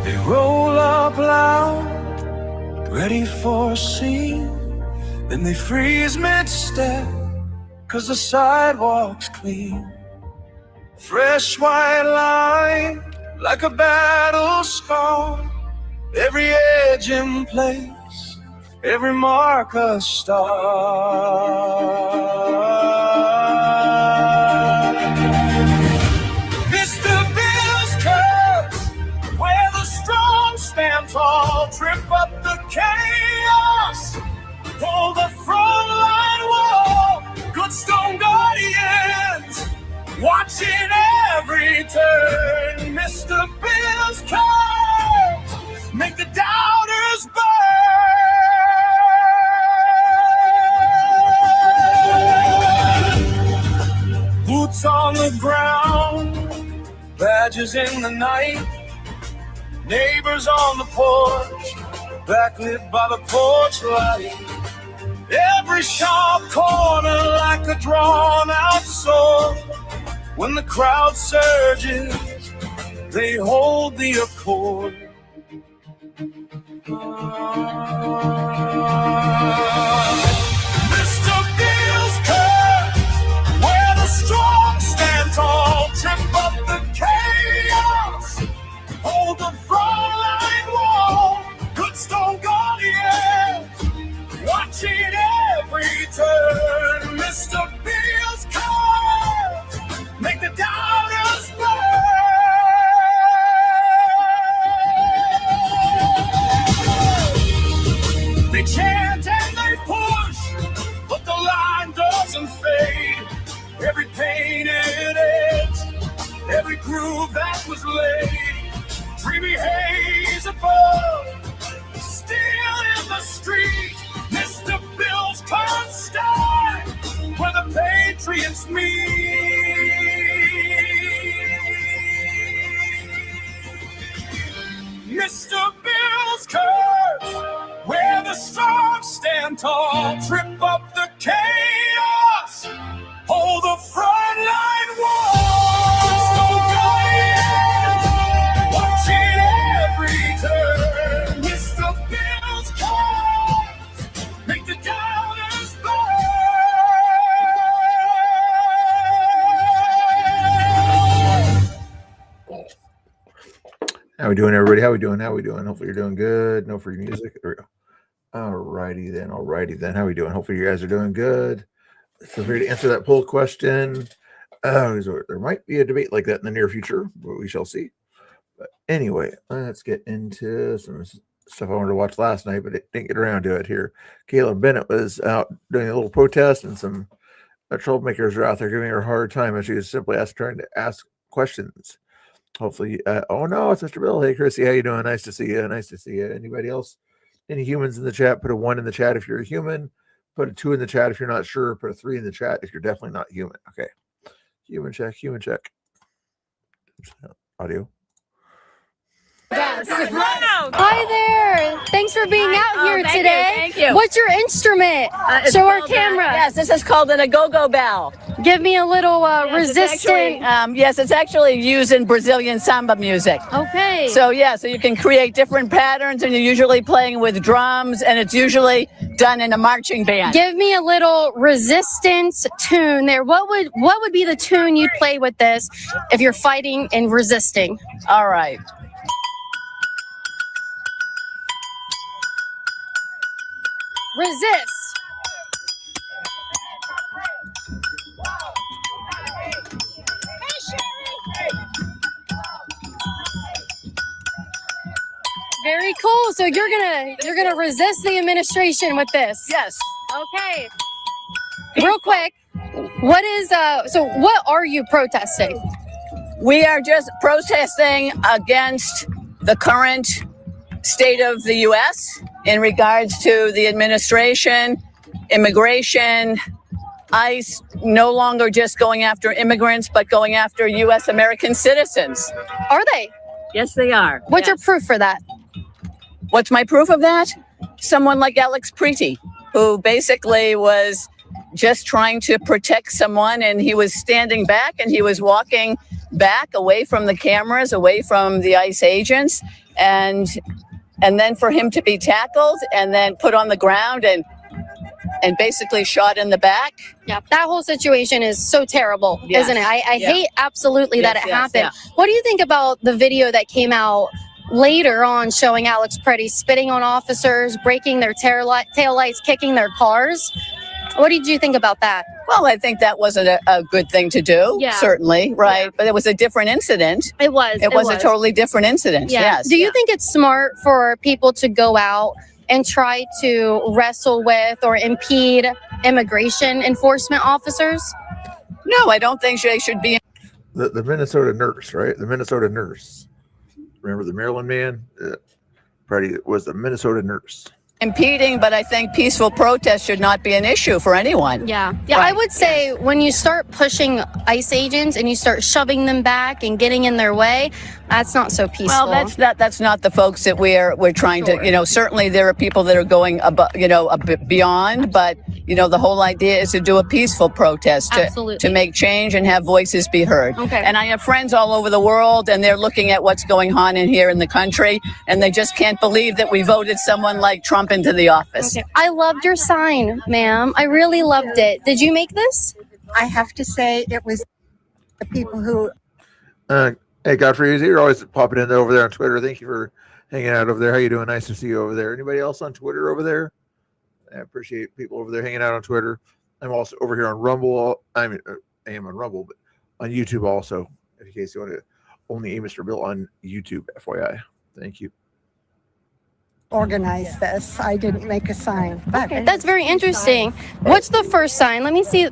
They roll up loud, ready for a scene. Then they freeze mid-step, 'cause the sidewalk's clean. Fresh white line, like a battle scar. Every edge in place, every mark a star. Mr. Bill's Curve, where the strong stand tall, trip up the chaos, pull the front line wall. Good stone guardians, watching every turn. Mr. Bill's Curve, make the doubters burn. Boots on the ground, badges in the night, neighbors on the porch, backlit by the porch light. Every sharp corner like a drawn-out sword. When the crowd surges, they hold the accord. Mr. Bill's Curve, where the strong stand tall, trip up the chaos, hold the front line wall. Good stone guardians, watching every turn. Mr. Bill's Curve, make the doubters burn. They chant and they push, but the line doesn't fade. Every painted edge, every groove that was laid, dreamy haze above, still in the street. Mr. Bill's Curve stand, where the patriots meet. Mr. Bill's Curve, where the strong stand tall, trip up the chaos, hold the front line wall. Stone guardians, watching every turn. Mr. Bill's Curve, make the doubters burn. How we doing, everybody? How we doing? Hopefully you're doing good. No free music. There we go. Alrighty then. How we doing? Hopefully you guys are doing good. Feel free to answer that poll question. There might be a debate like that in the near future, but we shall see. But anyway, let's get into some stuff I wanted to watch last night, but it didn't get around to it here. Caleb Bennett was out doing a little protest, and some troublemakers are out there giving her a hard time, and she was simply trying to ask questions. Hopefully, oh no, it's Mr. Bill. Hey, Chrissy, how you doing? Nice to see you. Anybody else? Any humans in the chat? Put a 1 in the chat if you're a human. Put a 2 in the chat if you're not sure. Put a 3 in the chat if you're definitely not human. Okay. Human check. Oops, audio. Yes. Hi there. Thanks for being out here today. Thank you. What's your instrument? Show our camera. Yes, this is called an agogo bell. Give me a little resistant. It's actually used in Brazilian samba music. Okay. So you can create different patterns, and you're usually playing with drums, and it's usually done in a marching band. Give me a little resistance tune there. What would be the tune you'd play with this if you're fighting and resisting? All right. Resist. Very cool. So you're gonna resist the administration with this. Yes. Okay. Real quick, what are you protesting? We are just protesting against the current state of the U.S. in regards to the administration, immigration, ICE no longer just going after immigrants, but going after U.S. American citizens. Are they? Yes, they are. What's your proof for that? What's my proof of that? someone like Alex Preety, who basically was just trying to protect someone, and he was standing back and he was walking back away from the cameras, away from the ICE agents, and then for him to be tackled and then put on the ground and basically shot in the back. Yeah, that whole situation is so terrible, Yes. isn't it? I Yeah. hate absolutely that Yes, it yes, happened. What do you think about the video that came out later on showing Alex Preety spitting on officers, breaking their tail lights, kicking their cars? What did you think about that? Well, I think that wasn't a good thing to do, Yeah. certainly, right? Yeah. But it was a different incident. It was. It was a totally different incident, Yeah. yes. Do you think it's smart for people to go out and try to wrestle with or impede immigration enforcement officers? No, I don't think they should be. The Minnesota nurse, right? The Minnesota nurse. Remember the Maryland man? Freddie was the Minnesota nurse. Impeding, but I think peaceful protest should not be an issue for anyone. Yeah. Yeah, I Right. would say when you start pushing ICE agents and you start shoving them back and getting in their way, that's not so peaceful. Well, that's not the folks that we're trying Sure. to, certainly there are people that are going above, a bit beyond, but the whole idea is to do a peaceful protest Absolutely. to make change and have voices be heard. Okay. And I have friends all over the world, and they're looking at what's going on in here in the country, and they just can't believe that we voted someone like Trump into the office. Okay. I loved your sign, ma'am. I really loved it. Did you make this? I have to say it was the people who Hey, Godfrey, you're always popping in over there on Twitter. Thank you for hanging out over there. How you doing? Nice to see you over there. Anybody else on Twitter over there? I appreciate people over there hanging out on Twitter. I'm also over here on Rumble. I am on Rumble, but on YouTube also. In case you want to only Mr. Bill on YouTube, FYI. Thank you. organized this. I didn't make a sign. But Okay, that's very interesting. What's the first sign? Let me see.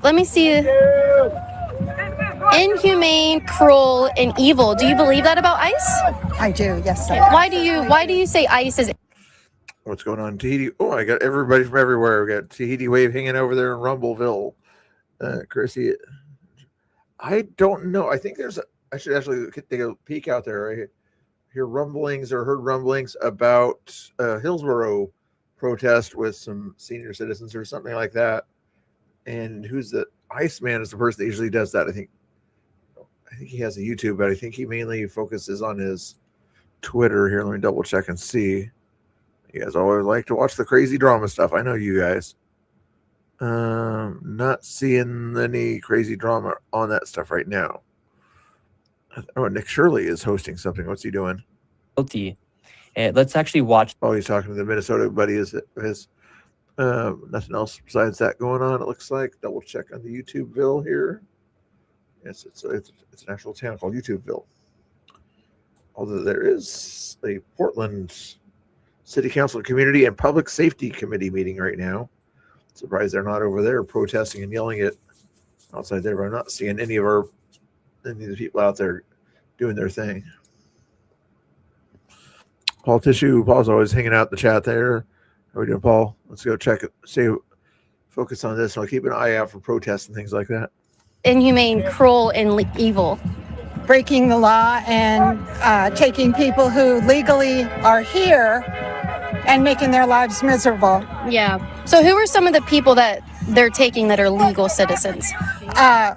Inhumane, cruel, and evil. Do you believe that about ICE? I do, yes, I Why do you say ICE is What's going on in Tahiti? Oh, I got everybody from everywhere. We got Tahiti Wave hanging over there in Rumbleville. Chrissy, I don't know. I think I should actually take a peek out there. I hear rumblings or heard rumblings about Hillsborough protest with some senior citizens or something like that. And who's the Iceman is the person that usually does that. I think he has a YouTube, but I think he mainly focuses on his Twitter. Here, let me double check and see. You guys always like to watch the crazy drama stuff. I know you guys. Not seeing any crazy drama on that stuff right now. Oh, Nick Shirley is hosting something. What's he doing? Guilty. Let's actually watch. Oh, he's talking to the Minnesota buddy. Is his nothing else besides that going on? It looks like. Double check on the YouTubeville here. Yes, it's an actual town called YouTubeville. Although there is a Portland City Council Community and Public Safety Committee meeting right now. Surprised they're not over there protesting and yelling it outside there, but I'm not seeing any of the people out there doing their thing. Paul Tissue, Paul's always hanging out in the chat there. How are we doing, Paul? Let's go check it. Focus on this. I'll keep an eye out for protests and things like that. inhumane, cruel, and evil? breaking the law and taking people who legally are here and making their lives miserable. Yeah. So who are some of the people that they're taking that are legal citizens?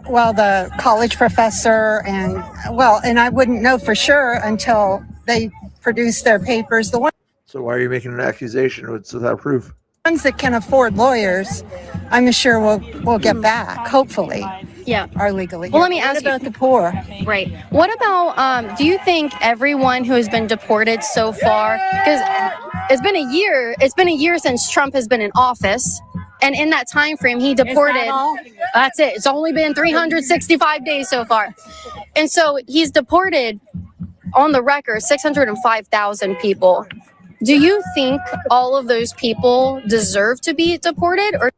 Well, the college professor and I wouldn't know for sure until they produce their papers. The So why are you making an accusation without proof? ones that can afford lawyers, I'm sure will get back, hopefully, Yeah. are legally. Well, let me What ask you- about the poor? Right. What about, do you think everyone who has been deported so far, because it's been a year since Trump has been in office, and in that time frame, he deported, that's it. It's only been 365 days so far. And so he's deported, on the record, 605,000 people. Do you think all of those people deserve to be deported, or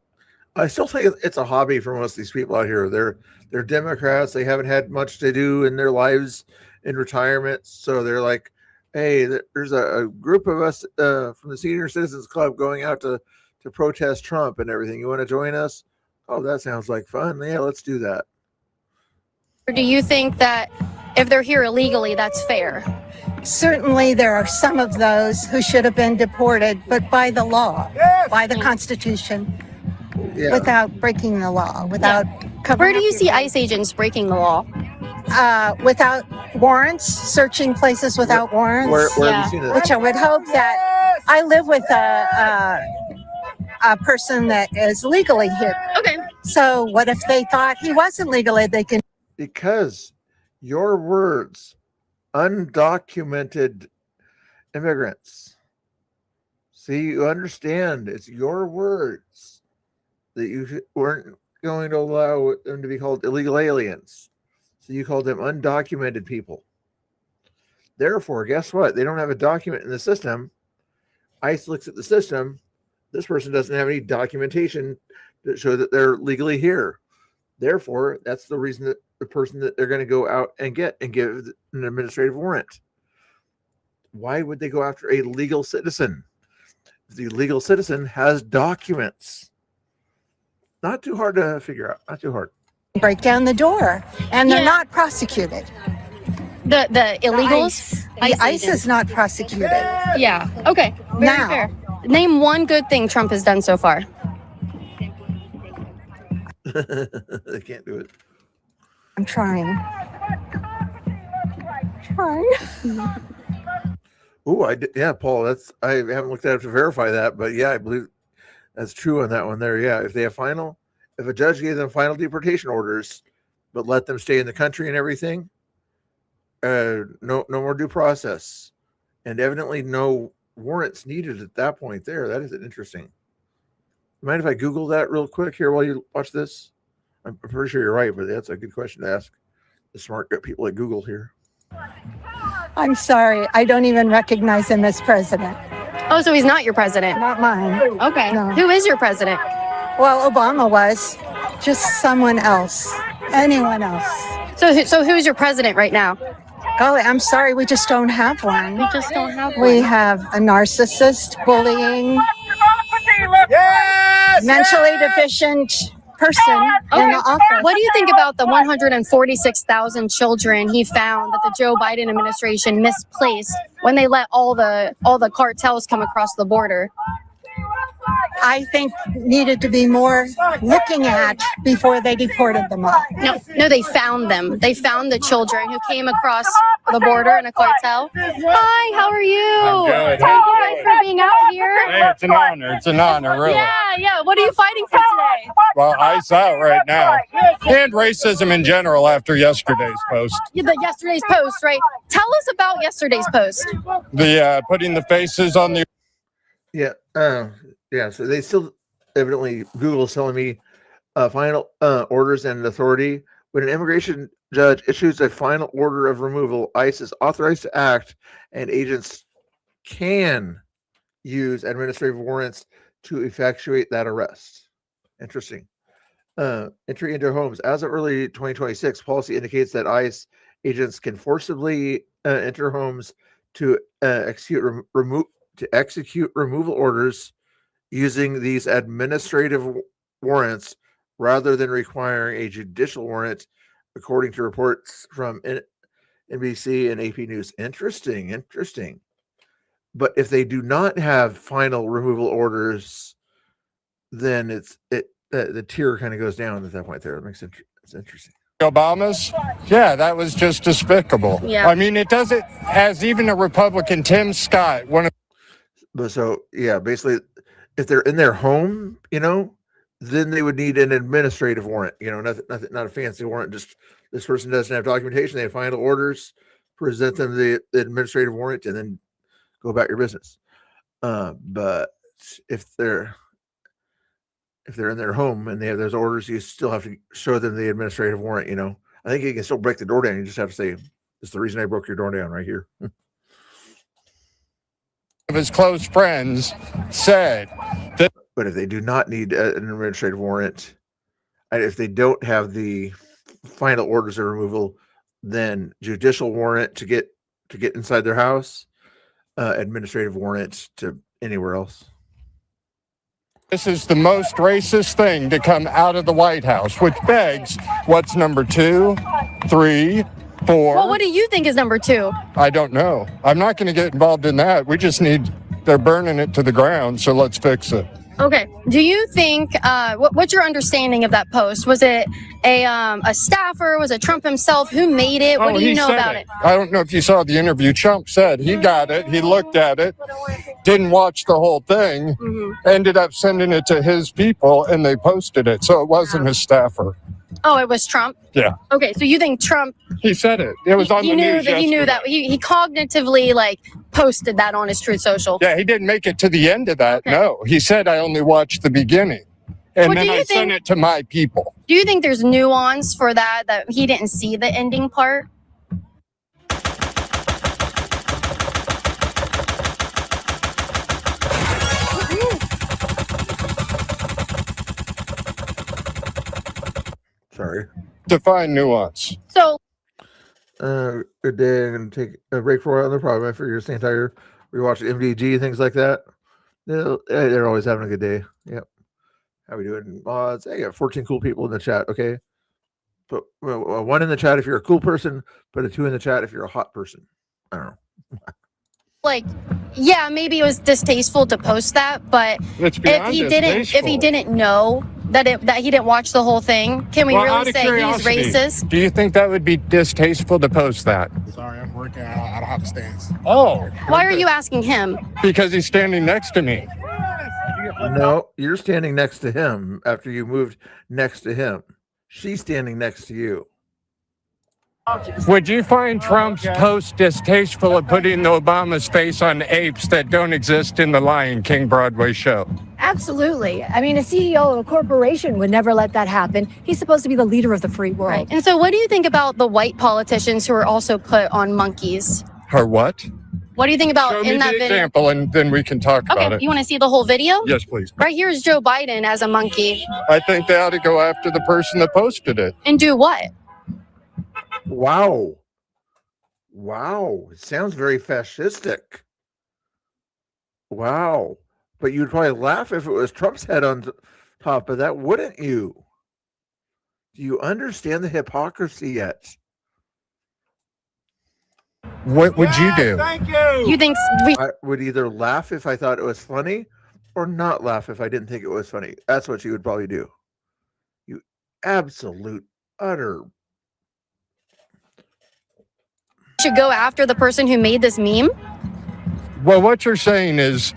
I still think it's a hobby for most of these people out here. They're Democrats. They haven't had much to do in their lives in retirement. So they're like, hey, there's a group of us from the Senior Citizens Club going out to protest Trump and everything. You want to join us? Oh, that sounds like fun. Yeah, let's do that. do you think that if they're here illegally, that's fair? certainly there are some of those who should have been deported, but by the law, by the Constitution, Yeah. without breaking the law, without covering Where do up you your see face. ICE agents breaking the law? Without warrants, searching places without warrants. Where have Yeah. you seen it? Which I would hope that I live with a person that is legally here. Okay. So what if they thought he wasn't legally? They can Because your words, undocumented immigrants. See, you understand. It's your words that you weren't going to allow them to be called illegal aliens. So you called them undocumented people. Therefore, guess what? They don't have a document in the system. ICE looks at the system. This person doesn't have any documentation to show that they're legally here. Therefore, that's the reason that the person that they're going to go out and get and give an administrative warrant. Why would they go after a legal citizen? The legal citizen has documents. Not too hard to figure out. Not too hard. break down the door, and they're Yeah. not prosecuted. The illegals? The ICE agents. is not prosecuted. Yeah. Okay. Very Now. fair. Name one good thing Trump has done so far. They can't do it. I'm trying. Oh, I did. Yeah, Paul. I haven't looked at it to verify that, but yeah, I believe that's true on that one there. Yeah, if a judge gave them final deportation orders, but let them stay in the country and everything, no more due process, and evidently no warrants needed at that point. There, that is interesting. Mind if I Google that real quick here while you watch this? I'm pretty sure you're right, but that's a good question to ask the smart people at Google here. I'm sorry. I don't even recognize him as president. Oh, so he's not your president. Not mine. Okay. No. Who is your president? Well, Obama was. Just someone else. Anyone else. So who's your president right now? Golly, I'm sorry. We just don't have one. We just don't have We one. have a narcissist, bullying, mentally deficient person in the office. What do you think about the 146,000 children he found that the Joe Biden administration misplaced when they let all the cartels come across the border? I think needed to be more looking at before they deported them all. No, they found them. They found the children who came across the border in a cartel. Hi, how are you? I'm good. Thank you guys for being out here. Hey, it's an honor. It's an honor, really. Yeah. What are you fighting for today? Well, ICE out right now. And racism in general after yesterday's post. Yesterday's post, right? Tell us about yesterday's post. The putting the faces on the Yeah. Yeah. So they still evidently Google's telling me final orders and authority. When an immigration judge issues a final order of removal, ICE is authorized to act, and agents can use administrative warrants to effectuate that arrest. Interesting. Entry into homes. As of early 2026, policy indicates that ICE agents can forcibly enter homes to execute removal orders using these administrative warrants rather than requiring a judicial warrant, according to reports from NBC and AP News. Interesting. But if they do not have final removal orders, then the tier kind of goes down at that point. There, it's interesting. Obamas. Yeah, that was just despicable. Yeah. I mean, it does it as even a Republican, Tim Scott, one of But so yeah, basically, if they're in their home, then they would need an administrative warrant. Nothing, not a fancy warrant. Just this person doesn't have documentation. They have final orders. Present them the administrative warrant, and then go about your business. But if they're in their home and they have those orders, you still have to show them the administrative warrant. I think you can still break the door down. You just have to say, "This is the reason I broke your door down right here." his close friends said that But if they do not need an administrative warrant, and if they don't have the final orders of removal, then judicial warrant to get inside their house, administrative warrant to anywhere else. this is the most racist thing to come out of the White House, which begs, what's number 2, 3, 4. Well, what do you think is number 2? I don't know. I'm not going to get involved in that. We just need, they're burning it to the ground, so let's fix it. Okay. Do you think what's your understanding of that post? Was it a staffer? Was it Trump himself? Who made it? What do you he know said about it? I don't know if you saw the interview. Trump said he got it. He looked at it, didn't watch the whole thing, ended up sending it to his people, and they posted it. So it wasn't his staffer. Oh, it was Trump? Yeah. Okay, so you think Trump He said it. It was on he the knew news that he knew yesterday. that he cognitively like posted that on his Truth Social. Yeah, he didn't make it to the end of that. Okay. No, he said I only watched the beginning, and Well, then do you I sent think- it to my people. Do you think there's nuance for that he didn't see the ending part? Sorry. Define nuance. So Good day. I'm going to take a break for a while. No problem. I figure you're staying tired. We watch MDG, things like that. They're always having a good day. Yep. How we doing? Mods. I got 14 cool people in the chat. Okay. Put 1 in the chat if you're a cool person, put a 2 in the chat if you're a hot person. I don't know. like yeah, maybe it was distasteful to post that, but Let's be if he didn't know that he didn't watch the whole thing, can we Well, out really of say curiosity, he's racist? Do you think that would be distasteful to post that? Sorry, I'm working. I don't have a stance. Oh, Why are you asking him? because he's standing next to me. No, you're standing next to him after you moved next to him. She's standing next to you. Would you find Trump's post distasteful of putting the Obama's face on apes that don't exist in the Lion King Broadway show? Absolutely. I mean, a CEO of a corporation would never let that happen. He's supposed to be the leader of the free world. Right. And so what do you think about the white politicians who are also put on monkeys? Her what? What do you think about Show me in that the video? example, and then we can talk about Okay, it. you want to see the whole video? Yes, please. Right here is Joe Biden as a monkey. I think they ought to go after the person that posted it. And do what? Wow. Wow. It sounds very fascistic. Wow. But you'd probably laugh if it was Trump's head on top of that, wouldn't you? Do you understand the hypocrisy yet? What would you do? You think we I would either laugh if I thought it was funny or not laugh if I didn't think it was funny. That's what you would probably do. You absolute, utter. should go after the person who made this meme? Well, what you're saying is,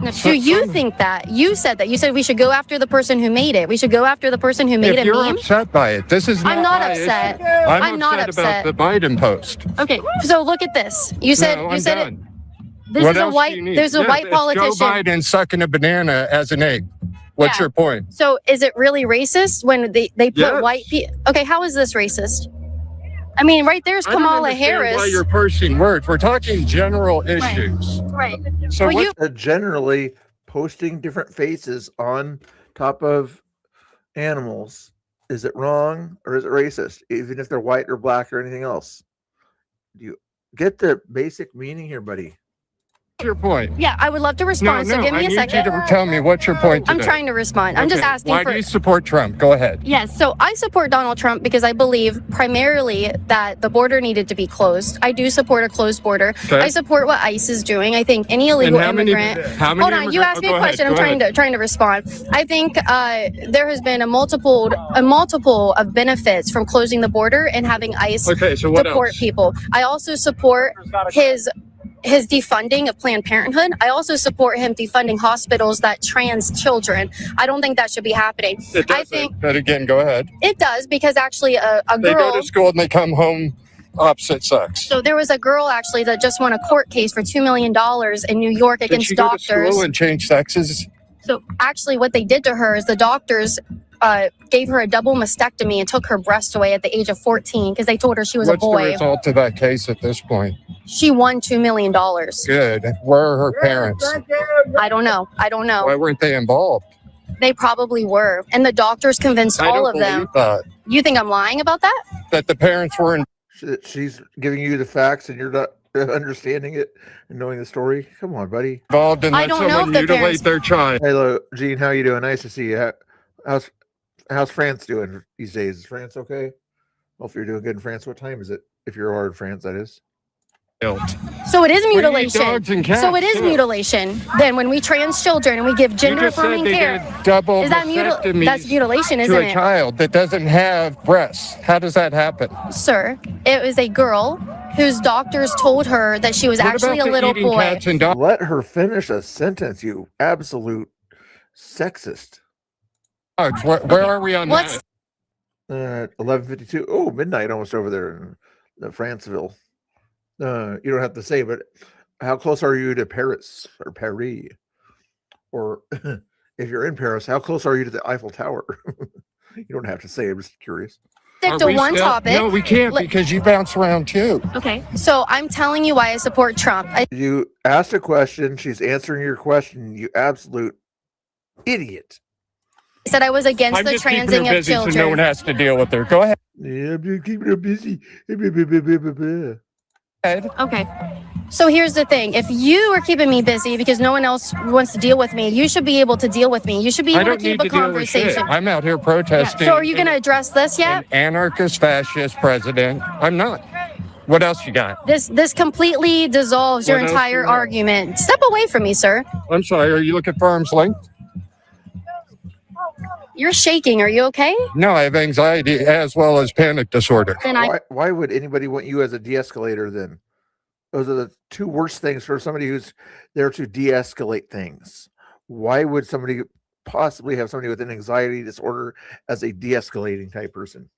No, do you think that? You said that. You said we should go after the person who made it. We should go after the person who made if a you're meme? upset by it, this is not I'm not my upset. issue. I'm I'm not upset about the Biden post. Okay, so look at this. You said No, you I'm said it. done. This What is a else do white you need? there's a Yes, white it's politician. Joe Biden sucking a banana as an egg. What's Yeah. your point? So is it really racist when they put Yes. white people? Okay, how is this racist? I mean, right there's I don't Kamala understand Harris. why you're parsing words. We're talking general issues. Right. So Well, what, you Generally, posting different faces on top of animals, is it wrong or is it racist? Even if they're white or black or anything else. Do you get the basic meaning here, buddy? what's your point? Yeah, I would love to No, respond. no, so give I me a need second. you to tell me what's your point today. I'm trying to respond. I'm just Okay, asking why for do you support Trump? Go ahead. Yes, so I support Donald Trump because I believe primarily that the border needed to be closed. I do support a closed border. Okay. I support what ICE is doing. I think any illegal And immigrant. how many Hold on, you immigrant- asked me oh, a go ahead, question. I'm go ahead. trying to respond. I think there has been a multiple of benefits from closing the border and having ICE Okay, so what deport else? people. I also support his defunding of Planned Parenthood. I also support him defunding hospitals that trans children. I don't think that should be happening. It I doesn't. think But again, go ahead. it does because actually a They girl. go to school and they come home opposite sex. So there was a girl actually that just won a court case for $2 million in New York Did against she go to doctors. school and change sexes? So actually what they did to her is the doctors gave her a double mastectomy and took her breast away at the age of 14 because they told her she was What's a the boy. result of that case at this point? She won $2 million. Good. Where are her parents? I don't know. Why weren't they involved? They probably were. And the doctors convinced I all don't of them. believe that. You think I'm lying about that? That the parents were in. She's giving you the facts and you're not understanding it and knowing the story. Come on, buddy. Involved and I let don't know someone if the mutilate parents- their child. Hello, Gene. How you doing? Nice to see you. How's France doing these days? Is France okay? Hope you're doing good in France. What time is it? if you're hard France, that is. So it is We eat mutilation. dogs and cats, So it is too. mutilation. Then when we trans children and we give gender affirming care, double is that mastectomies that's mutilation, to isn't a it? child that doesn't have breasts. How does that happen? Sir, it was a girl whose doctors told her that she was What actually about a the little eating boy. cats and dogs? Let her finish a sentence, you absolute sexist. Where are we on What's that? 11:52. Oh, midnight almost over there in Franceville. You don't have to say, but how close are you to Paris or Paris? Or if you're in Paris, how close are you to the Eiffel Tower? You don't have to say. I'm just curious. stick Are to we one still- topic? No, we can't Let- because you bounce around too. Okay, so I'm telling you why I support Trump. I You asked a question. She's answering your question. You absolute idiot. said I was against I'm the just keeping transing her of busy so children. no one has to deal with her. Go ahead. Yeah, I'm just keeping her busy. Okay. So here's the thing. If you are keeping me busy because no one else wants to deal with me, you should be able to deal with me. You should be I able to don't keep need a to deal with shit. conversation. I'm out here Yeah. protesting. So are you going to address this yet? an anarchist fascist president? I'm not. What else you got? This completely dissolves your What else entire you got? argument. Step away from me, sir. I'm sorry. Are you looking for arm's length? You're shaking. Are you okay? No, I have anxiety as well as panic disorder. Then I Why would anybody want you as a de-escalator then? Those are the two worst things for somebody who's there to de-escalate things. Why would somebody possibly have somebody with an anxiety disorder as a de-escalating type person?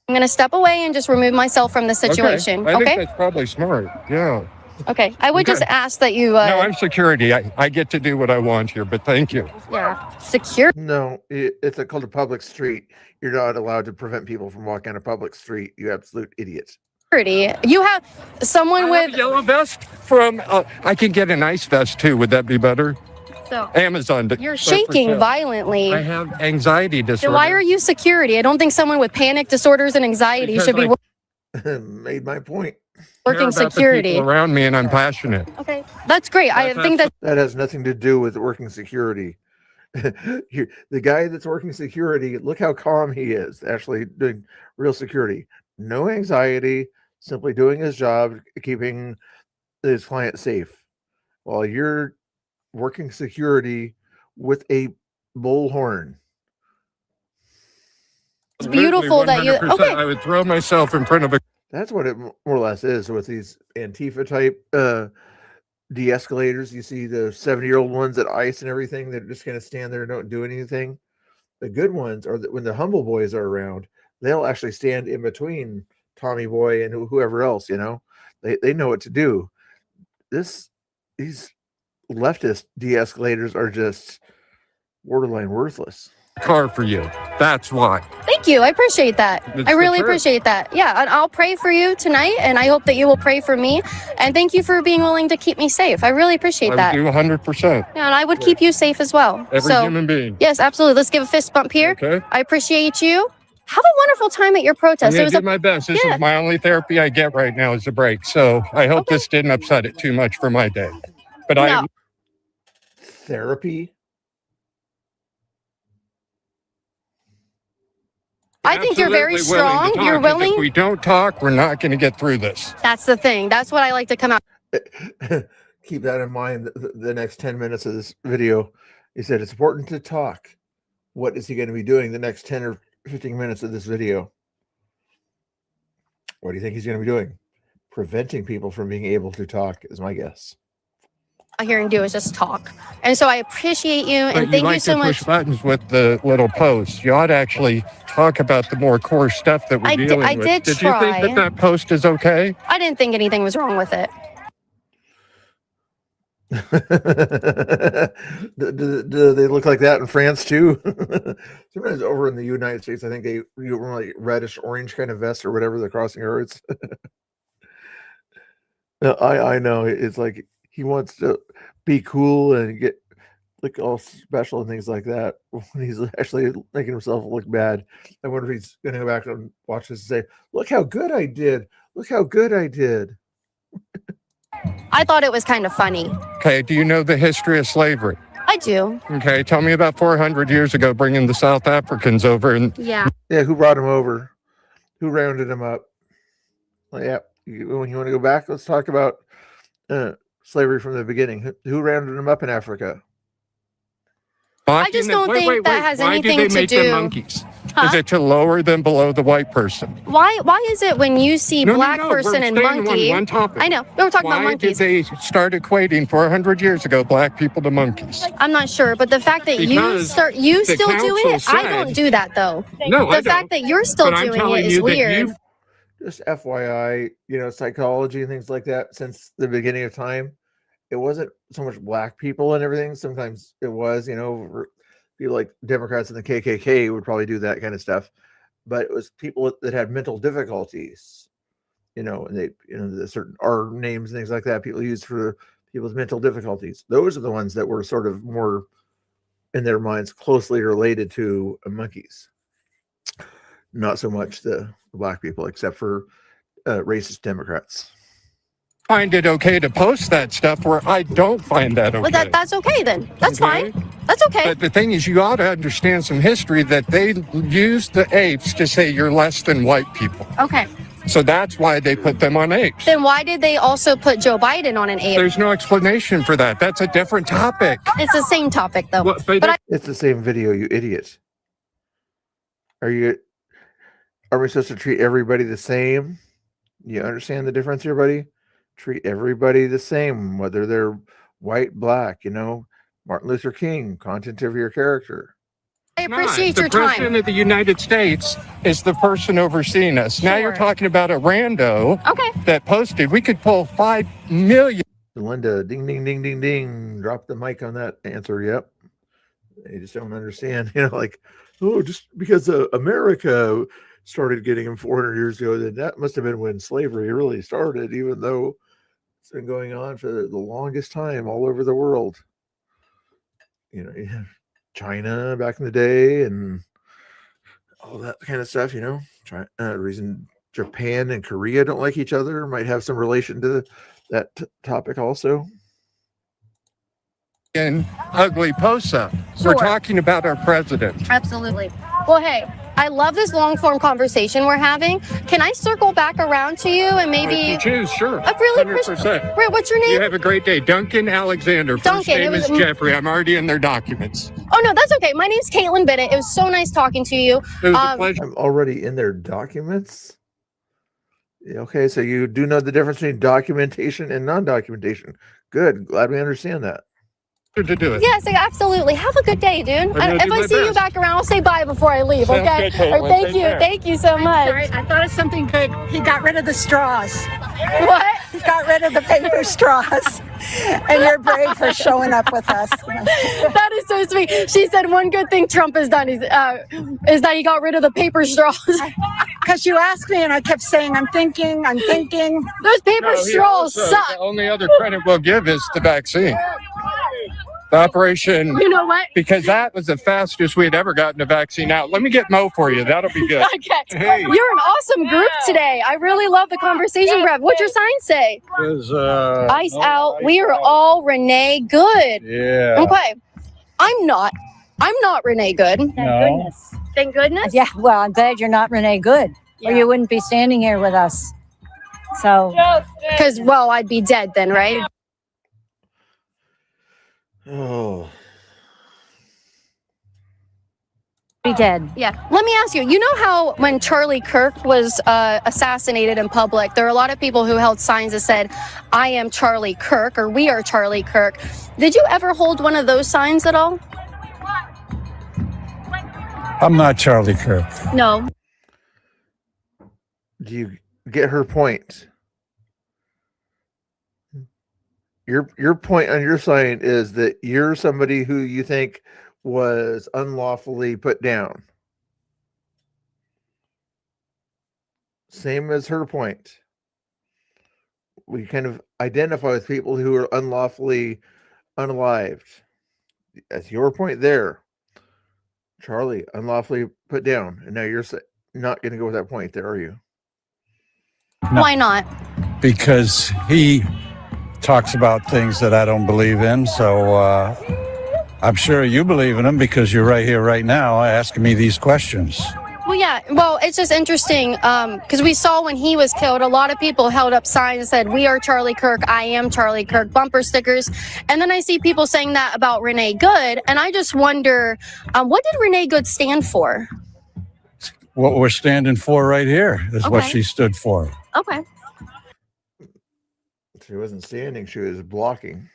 I'm going to step away and just remove myself from the situation. I think Okay? that's probably smart. Yeah. Okay. I would just Okay. ask that you No, I'm security. I get to do what I want here, but thank you. secure. No, it's called a public street. You're not allowed to prevent people from walking on a public street. You absolute idiot. You have someone I have with a yellow vest from. I can get an ice vest too. Would that be better? so Amazon. you're for sale. shaking violently. I have anxiety disorder. Then why are you security? I don't think someone with panic disorders and anxiety Because should be Made my point. working care about the security. people around me, and I'm passionate. Okay, that's great. I That's think that That has nothing to do with working security. The guy that's working security, look how calm he is, actually doing real security. No anxiety, simply doing his job, keeping his client safe. While you're working security with a bullhorn. it's beautiful that you. 100%. Okay, I would throw myself in front of a. That's what it more or less is with these Antifa type de-escalators. You see the 70-year-old ones at ICE and everything that just kind of stand there and don't do anything. The good ones are that when the humble boys are around, they'll actually stand in between Tommy Boy and whoever else, you know. They know what to do. These leftist de-escalators are just borderline worthless. car for you. That's why. thank you. I appreciate that. It's I really the truth. appreciate that. Yeah, and I'll pray for you tonight, and I hope that you will pray for me. And thank you for being willing to keep me safe. I really appreciate I that. would do 100%. Yeah, and I would keep you safe as well. Every so, human being. yes, absolutely. Let's give a fist bump here. Okay. I appreciate you. Have a wonderful time at your I'm protest. It going was to a do my best. This yeah. is my only therapy I get right now is a break. So I hope this didn't upset it too much for my day. But I No. Therapy? I think you're very absolutely willing to strong. talk, You're 'cause willing. If we don't talk, we're not going to get through this. That's the thing. That's what I like to come out. Keep that in mind the next 10 minutes of this video. He said it's important to talk. What is he going to be doing the next 10 or 15 minutes of this video? What do you think he's going to be doing? Preventing people from being able to talk is my guess. Out here and do is just talk. And so I appreciate you But and thank like you so to much. push buttons with the little posts. You ought to actually talk about the more core stuff that we're I did- dealing I with. did Did you think try. that post is okay? I didn't think anything was wrong with it. do they look like that in France too? Sometimes over in the United States, I think they wear like reddish orange kind of vest or whatever the crossing guards. No, I know it's like he wants to be cool and get like all special and things like that when he's actually making himself look bad. I wonder if he's going to go back and watch this and say, "Look how good I did! Look how good I did!" I thought it was kind of funny. Okay. Do you know the history of slavery? I do. Okay. Tell me about 400 years ago bringing the South Africans over and Yeah. Yeah, who brought him over? Who rounded them up? Well, yeah, when you want to go back, let's talk about slavery from the beginning. Who rounded them up in Africa? I just don't think that has Why anything do they to make do. them monkeys? Huh? Is it to lower them below the white person? Why is it when you see black person and monkey? One topic. I know. We're talking Why about monkeys. did they start equating 400 years ago black people to monkeys? I'm not sure, but the fact that you Because still the do it, council I don't said- do that though. No, I The fact don't. that you're still But I'm doing telling it is you that weird. you- Just FYI, psychology and things like that. Since the beginning of time, it wasn't so much black people and everything. Sometimes it was, people like Democrats and the KKK would probably do that kind of stuff. But it was people that had mental difficulties, and they, the certain R names and things like that people use for people's mental difficulties. Those are the ones that were sort of more in their minds closely related to monkeys. Not so much the black people, except for racist Democrats. Find it okay to post that stuff where I don't find that okay. Well, that's okay then. That's Okay. fine. That's okay. But the thing is, you ought to understand some history that they used the apes to say you're less than white people. Okay. So that's why they put them on apes. Then why did they also put Joe Biden on an ape? There's no explanation for that. That's a different topic. It's the same topic though. Well, but It's the same video, you idiot. Are we supposed to treat everybody the same? You understand the difference here, buddy? Treat everybody the same, whether they're white, black, Martin Luther King, content of your character. I appreciate your The president time. of the United States is the person overseeing us. Now you're Sure. talking about a rando Okay. that posted. We could pull 5 million. Linda, ding, ding, ding, ding, ding. Drop the mic on that answer. Yep. They just don't understand, just because America started getting them 400 years ago, then that must have been when slavery really started, even though it's been going on for the longest time all over the world. You have China back in the day and all that kind of stuff, reason Japan and Korea don't like each other might have some relation to that topic also. Ugly posts up. Sure. We're talking about our president. Absolutely. Well, hey, I love this long form conversation we're having. Can I circle back around to you and If maybe? you choose, sure. I really appreciate. 100%. Wait, what's your You name? have a great day. Duncan Alexander. First Duncan, name it was- is Jeffrey. I'm already in their documents. Oh no, that's okay. My name's Caitlin Bennett. It was so nice talking to you. It was a pleasure. I'm already in their documents. Yeah, okay, so you do know the difference between documentation and non-documentation. Good. Glad we understand that. To do it. Yes, absolutely. Have a good day, dude. gonna If do I my see you best. back around, I'll say bye before I leave. Sounds Okay. good, Caitlin. All right, thank Take you. care. Thank you so much. Sorry, I thought of something good. He got rid of the straws. What? He got rid of the paper straws. And you're brave for showing up with us. That is so sweet. She said one good thing Trump has done is that he got rid of the paper straws. Because you asked me and I kept saying, I'm thinking. Those paper No, he straws also- suck. The only other credit we'll give is the vaccine. The operation, You know what? because that was the fastest we had ever gotten a vaccine out. Let me get Mo for you. That'll be good. Okay. Hey. You're an awesome group today. I really love the conversation, Brad. What's your sign say? Ice out. We are all Renee Good. Yeah. Okay. I'm not Renee Good. Thank goodness. Thank goodness. Yeah, well, I'm glad you're not Renee Good, or Yeah. you wouldn't be standing here with us. So, Because, well, I'd be dead then, right? Oh, be dead. Yeah. Let me ask you, you know how when Charlie Kirk was assassinated in public, there were a lot of people who held signs that said, I am Charlie Kirk, or we are Charlie Kirk. Did you ever hold one of those signs at all? I'm not Charlie Kirk. No. do you get her point? Your point on your sign is that you're somebody who you think was unlawfully put down. Same as her point. We kind of identify with people who are unlawfully unalived. That's your point there. Charlie, unlawfully put down. And now you're not going to go with that point there, are you? No. Why not? Because he talks about things that I don't believe in. So I'm sure you believe in him because you're right here, right now, asking me these questions. Well, yeah. Well, it's just interesting because we saw when he was killed, a lot of people held up signs that said, "We are Charlie Kirk. I am Charlie Kirk," bumper stickers. And then I see people saying that about Renee Good. And I just wonder, what did Renee Good stand for? What we're standing for right here is what Okay. she stood for. Okay. She wasn't standing, she was blocking.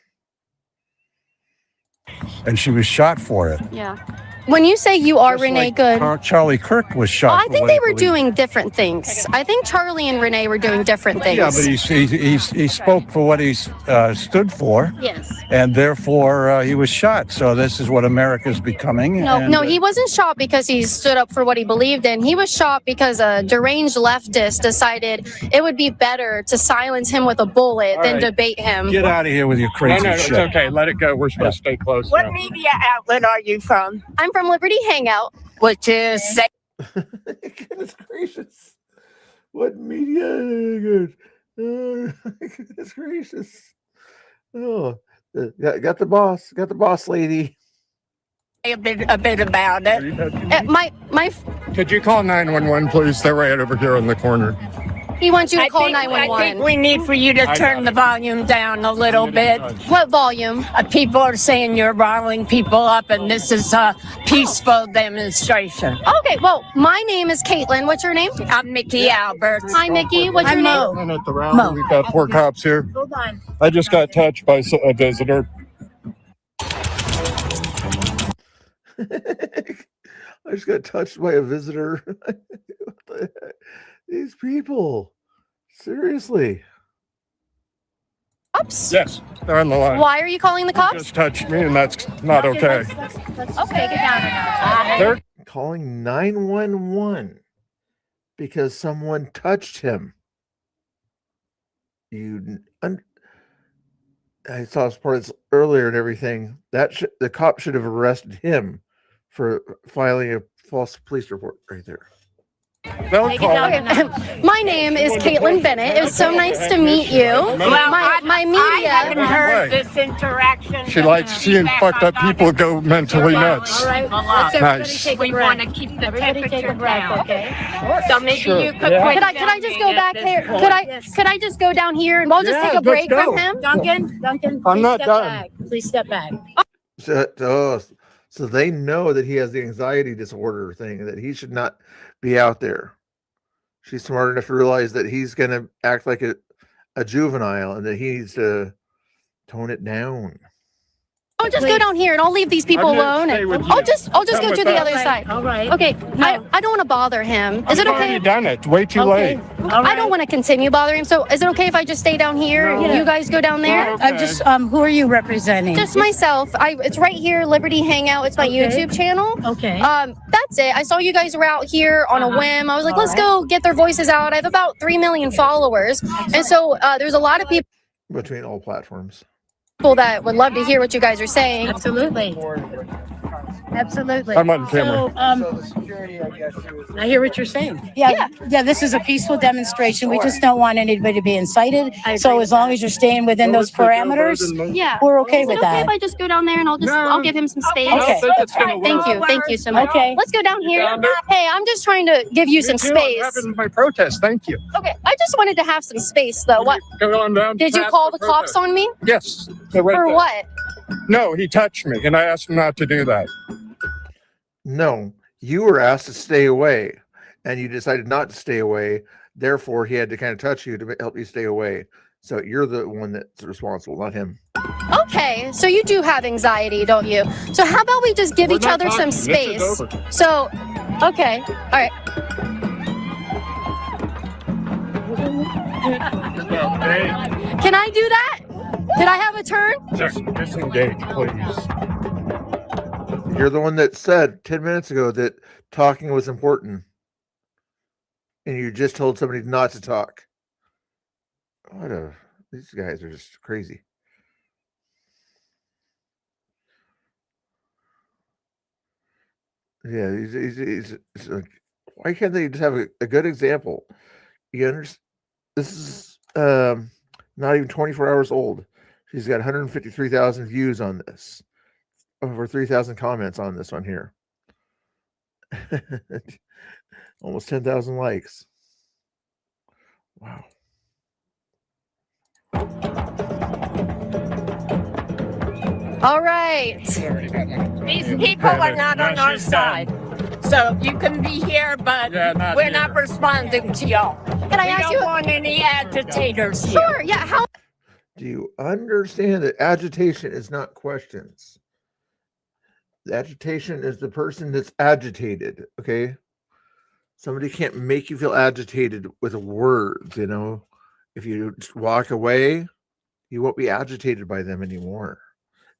And she was shot for it. Yeah. When you say you are Just Renee like Good, Charlie Kirk was shot. I for think what they he were believed. doing different things. I think Charlie and Renee were doing different things. Yeah, but he spoke for what he stood for, Yes. and therefore he was shot. So this is what America's becoming. No, he wasn't shot because he stood up for what he believed in. He was shot because a deranged leftist decided it would be better to silence him with a bullet All than right. debate him. Get out of here with your crazy No, it's shit. okay. Let it go. We're supposed to stay close. What now. media outlet are you from? I'm from Liberty Hangout. Which is Goodness gracious. What media? Good. Goodness gracious. Oh, got the boss lady. a bit about it. My Could you call 911, please? They're right over here in the corner. he wants you to call I think 911. we need for you to turn the volume down a little bit. What volume? People are saying you're riling people up, and this is a peaceful demonstration. Okay, well, my name is Caitlin. What's your name? I'm Mickey Alberts. Hi, Mickey. What's your name? And at the rally, we've got 4 cops here. Hold on. I just got touched by a visitor. I just got touched by a visitor. What the heck? These people. Seriously. Cops? Yes, they're on the line. Why are you calling the They cops? just touched me, and that's not okay. Okay, get down. They're Calling 911 because someone touched him. I saw this part of this earlier and everything. The cop should have arrested him for filing a false police report right there. they'll call. Okay. My name is Caitlin Bennett. It was so nice to meet you. My I media. haven't heard Way. this interaction. She likes seeing fucked up people go mentally nuts. Nice. We want to keep the temperature down. Okay. So maybe Sure. you could. Yeah. Could I just go back there? Could I just go down here and we'll just Yeah, take a break let's from go. him? Duncan, I'm please not step done. back. Please step back. So they know that he has the anxiety disorder thing, that he should not be out there. She's smart enough to realize that he's going to act like a juvenile and that he needs to tone it down. I'll just go down here and I'll leave these people I'm here to alone. stay And with you. I'll just Come go with to the us. other side. All right. Okay. I don't want to bother him. Is it I've already okay? done it. Way too Okay. late. All I don't want to continue bothering him. So is it okay if I just stay down here and No. you guys go down there? Okay. I'm just, who are you representing? Just myself. It's right here, Liberty Hangout. It's my Okay. YouTube channel. Okay. That's it. I saw you guys were out here on a whim. I was like, All let's go get their voices out. I have about 3 million followers, and so there's a lot of people Between all platforms. that would love to hear what you guys are saying. Absolutely. Absolutely. I'm on camera. So, I hear what you're saying. Yeah, this is a peaceful demonstration. We just don't want anybody to be incited. So as long as you're staying within those parameters, Yeah. we're okay Is it with okay that. if I just go down there and I'll give him some space? Okay. Thank you so much. Okay. Let's go down here. Down there. Hey, I'm just trying to give you some Me too. I'm space. having my protest. Thank you. Okay, I just wanted to have some space though. What? Go on down. Did you past call the cops protest. on me? Yes. They're right For there. what? No, he touched me, and I asked him not to do that. No, you were asked to stay away and you decided not to stay away. Therefore, he had to kind of touch you to help you stay away. So you're the one that's responsible, not him. Okay, so you do have anxiety, don't you? So how about we just give We're each not other some talking. This is space? over. So, okay, all right. Can I do that? Did I have a turn? Disengage, please. You're the one that said 10 minutes ago that talking was important. And you just told somebody not to talk. These guys are just crazy. Yeah, he's like, why can't they just have a good example? You understand? This is not even 24 hours old. She's got 153,000 views on this. Over 3,000 comments on this one here. Almost 10,000 likes. Wow. All right. These people are not on our side. So you can be here, but we're not responding to y'all. Can I We ask don't you? want any agitators here. Sure. Yeah. How? Do you understand that agitation is not questions? The agitation is the person that's agitated, okay? Somebody can't make you feel agitated with words, you know? If you just walk away, you won't be agitated by them anymore.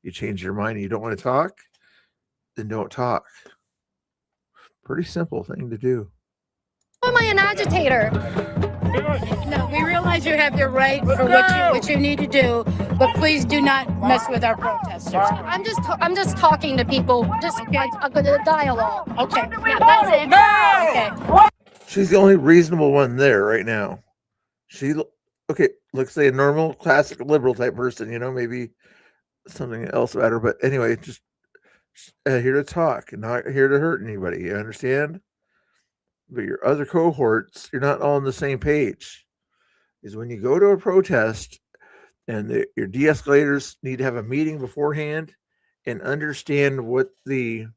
You change your mind and you don't want to talk, then don't talk. Pretty simple thing to do. Am I an agitator? No, we realize you have your right for what you need to do, but please do not mess with our protesters. I'm just talking to people. Just a dialogue. Okay. That's it. Okay. She's the only reasonable one there right now. Okay, looks like a normal, classic liberal type person, you know, maybe something else about her. But anyway, just here to talk, not here to hurt anybody. You understand? But your other cohorts, you're not all on the same page. Is when you go to a protest and your de-escalators need to have a meeting beforehand and understand what your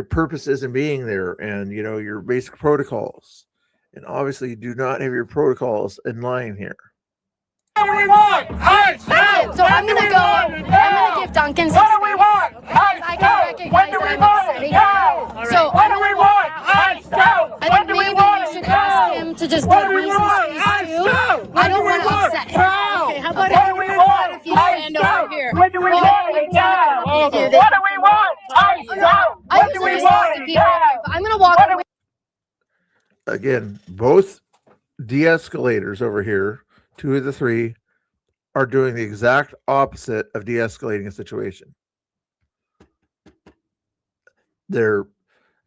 purpose is in being there, and you know your basic protocols. And obviously you do not have your protocols in line here. So I'm gonna give Duncan some space. I can recognize that I'm upsetting him. So I think maybe you should ask him to just give me some space too. I don't want to upset him. Okay, how about if you stand over here? What do we want? I usually just talk to people, but I'm gonna walk away. Again, both de-escalators over here, 2 of the 3, are doing the exact opposite of de-escalating a situation. They're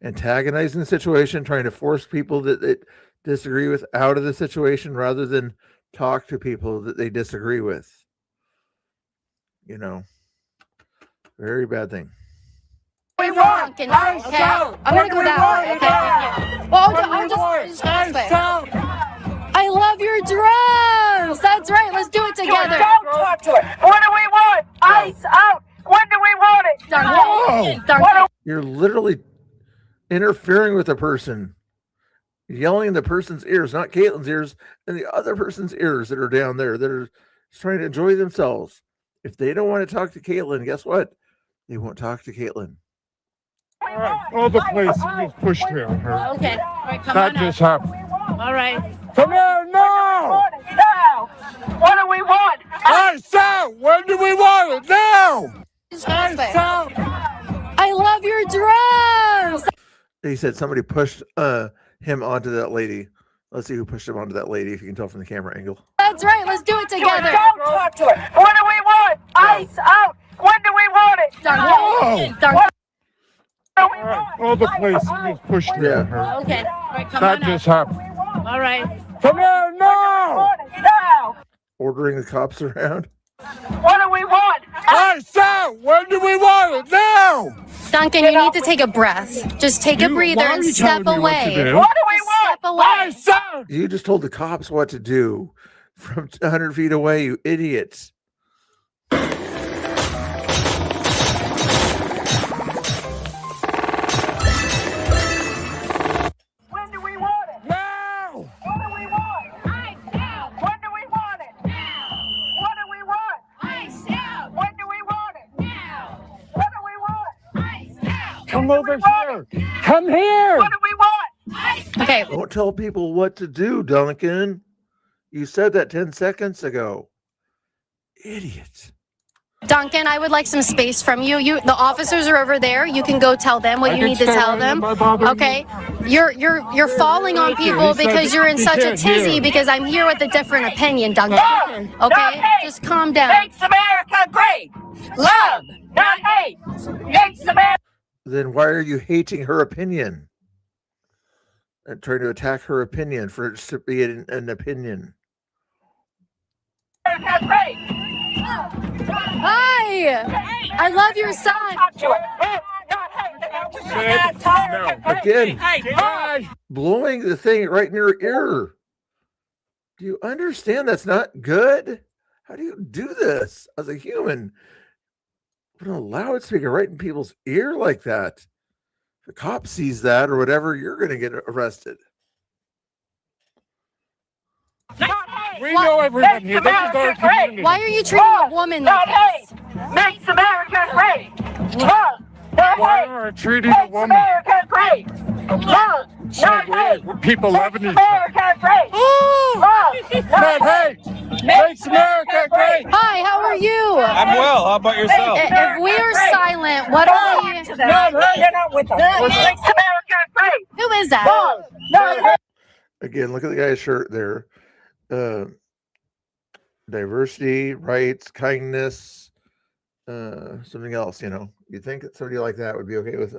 antagonizing the situation, trying to force people that they disagree with out of the situation rather than talk to people that they disagree with. You know, very bad thing. Okay, I'm gonna go that way. Okay. Well, I'll just this way. I love your dress. That's right. Let's do it together. Don't talk to it. What do we want? Ice out. When do we want it? Duncan. You're literally interfering with a person, yelling in the person's ears, not Caitlin's ears, and the other person's ears that are down there that are trying to enjoy themselves. If they don't want to talk to Caitlin, guess what? They won't talk to Caitlin. All right. All the place just pushed me on her. Okay. All right, come That on just up. happened. All right. Come here now! Now. What do we want? Ice out! When do we want it? Now! This way. I love your dress. He said somebody pushed him onto that lady. Let's see who pushed him onto that lady, if you can tell from the camera angle. That's right. Let's do it together. Don't talk to it. What do we want? Ice out. When do we want it? Duncan. All right. All the place just pushed me on her. Okay. All right, come That on up. just happened. All right. Come here now! Now. Ordering the cops around. What do we want? Ice out! When do we want it? Now! Duncan, you need to take a breath. Just take a breather why are and you step telling me what to away. do? What do we want? Step away. Ice out! You just told the cops what to do from 100 feet away, you idiots. When do we want it? Now! What do we want? Ice out. When do we want it? Now. What do we want? Ice out. When do we want it? Now. What do we want? Ice out. Come over here! Come here! What do we want? Ice. Okay. Don't tell people what to do, Duncan. You said that 10 seconds ago. Idiots. Duncan, I would like some space from you. The officers are over there. You can go tell them what I you can need to stay tell right them. here, my father. Okay. You're falling on people He said because you're in he such a can't hear. tizzy because I'm here with a different opinion, Duncan. Love, not Okay? hate. Just calm down. Makes America great. Love, not hate. Makes America Then why are you hating her opinion? And trying to attack her opinion for it to be an opinion. great. Hi. I love your son. Talk to it. Not hate. Again, blowing the thing right in your ear. Do you understand that's not good? How do you do this as a human? Put a loudspeaker right in people's ear like that. If the cop sees that or whatever, you're going to get arrested. We know everyone here. This is our community. Why are you treating a woman like this? Makes America great. Love, not Why hate. are we treating a Makes woman? America great. Love, not hate. We're people loving Makes each other. America great. Love, Not hate. Makes America great. Hi, how are you? I'm well. How about yourself? If we are silent, what are we? They're not with us. Makes America great. Who is that? Love, not hate. Again, look at the guy's shirt there. Diversity, rights, kindness, something else, you know. You'd think that somebody like that would be okay with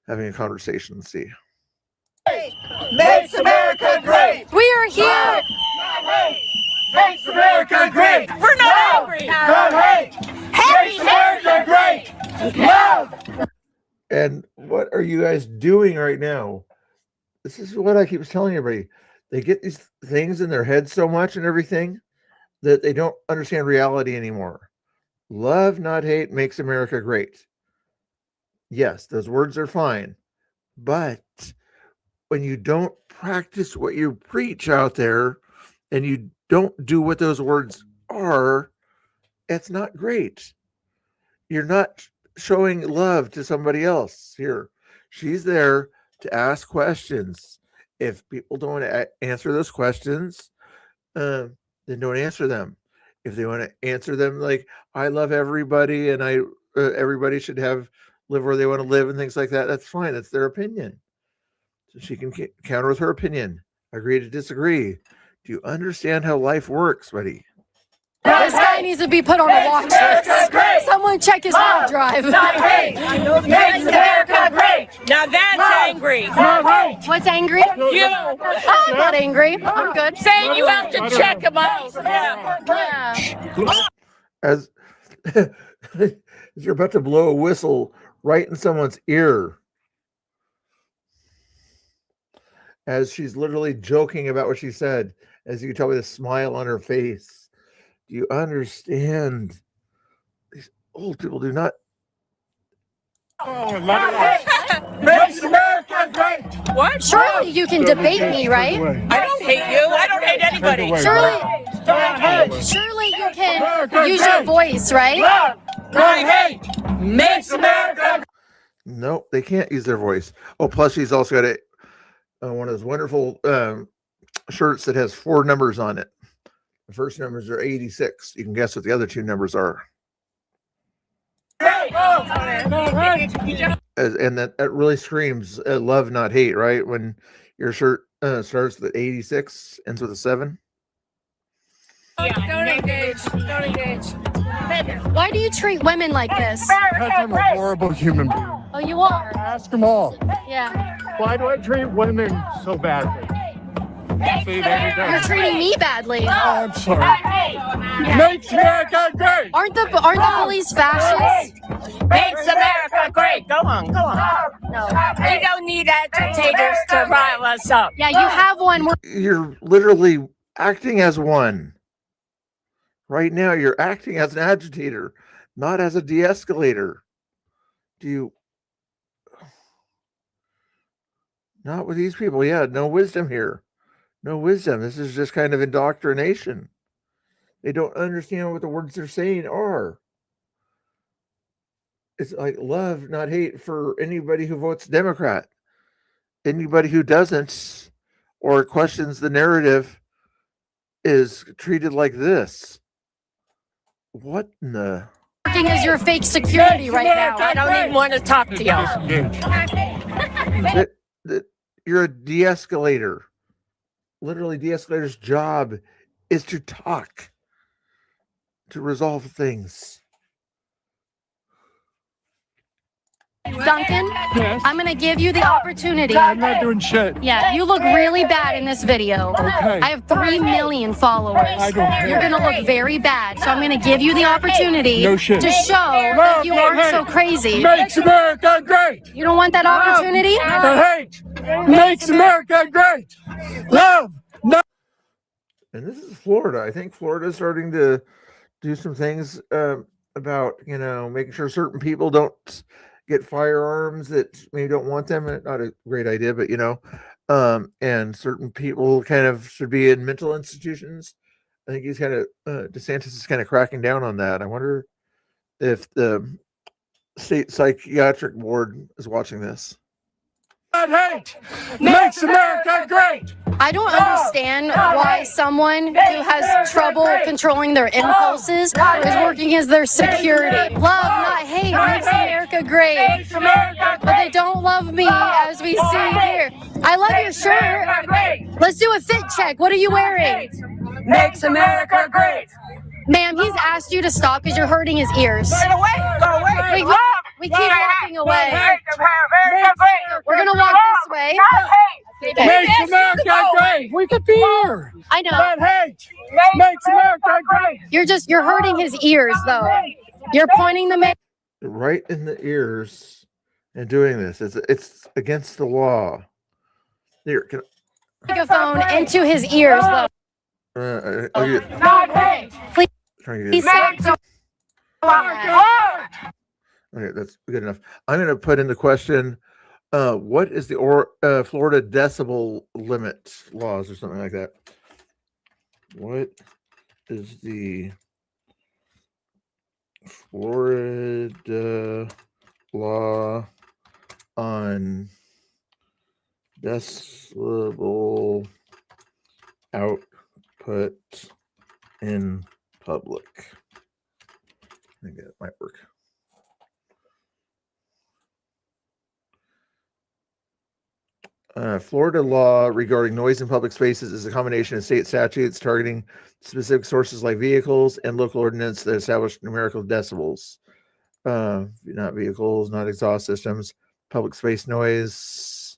having a conversation. See. Makes America great. We are here. Makes America great. We're not angry. Not hate. Makes America great. Love. And what are you guys doing right now? This is what I keep telling everybody. They get these things in their head so much and everything that they don't understand reality anymore. Love, not hate, makes America great. Yes, those words are fine. But when you don't practice what you preach out there and you don't do what those words are, it's not great. You're not showing love to somebody else here. She's there to ask questions. If people don't want to answer those questions, then don't answer them. If they want to answer them like, I love everybody and everybody should live where they want to live and things like that, that's fine. That's their opinion. So she can counter with her opinion. Agree to disagree. Do you understand how life works, buddy? This guy needs to be put on a watch list. Someone check his hard drive. Makes America great. Now that's angry. What's angry? You. I'm not angry. I'm good. Saying you have to check him out. Yeah. As you're about to blow a whistle right in someone's ear, as she's literally joking about what she said, as you can tell by the smile on her face. Do you understand? These old people do not. Makes America great. What? Surely you can debate me, right? I don't hate you. I don't hate anybody. Surely you can use your voice, right? Not hate. Makes America. Nope, they can't use their voice. Oh, plus she's also got one of those wonderful shirts that has 4 numbers on it. The first numbers are 86. You can guess what the other 2 numbers are. And that really screams love, not hate, right? When your shirt starts with 86, ends with a 7. Don't engage. Don't engage. Why do you treat women like this? Because I'm a horrible human being. Oh, you are? Ask them all. Yeah. Why do I treat women so badly? You're treating me badly. Oh, I'm sorry. Makes America great. Aren't the police fascists? Makes America great. Go on. No. We don't need agitators to rile us up. Yeah, you have one. You're literally acting as one. Right now, you're acting as an agitator, not as a de-escalator. Not with these people. Yeah, no wisdom here. No wisdom. This is just kind of indoctrination. They don't understand what the words they're saying are. It's like love, not hate for anybody who votes Democrat. Anybody who doesn't or questions the narrative is treated like this. What in the... Working as your fake security right now. I don't even want to talk to you. You're a de-escalator. Literally, de-escalator's job is to talk, to resolve things. Duncan, I'm going to give you the opportunity. I'm not doing shit. Yeah, you look really bad in this video. Okay. I have 3 million followers. I don't care. You're going to look very bad. So I'm going to give you the opportunity No shit. to show that you aren't so crazy. Makes America great. You don't want that opportunity? The hate makes America great. Love. And this is Florida. I think Florida is starting to do some things about, you know, making sure certain people don't get firearms that maybe don't want them. Not a great idea, but, you know, and certain people kind of should be in mental institutions. I think he's kind of, DeSantis is kind of cracking down on that. I wonder if the state psychiatric board is watching this. Hate makes America great. I don't understand why someone who has trouble controlling their impulses is working as their security. Love, not hate, makes America great. But they don't love me, as we see here. I love your shirt. Let's do a fit check. What are you wearing? Makes America great. Ma'am, he's asked you to stop because you're hurting his ears. Go away. We keep walking away. We're going to walk this way. Makes America great. We could be here. I know. That hate makes America great. You're hurting his ears, though. You're pointing them at Right in the ears and doing this. It's against the law. Here, can the microphone into his ears, though. I'll get, Please, trying to get please stop. Okay, that's good enough. I'm going to put in the question, what is the Florida decibel limit laws or something like that? What is the Florida law on decibel output in public? I think that might work. Florida law regarding noise in public spaces is a combination of state statutes targeting specific sources like vehicles and local ordinance that establish numerical decibels. Not vehicles, not exhaust systems, public space noise.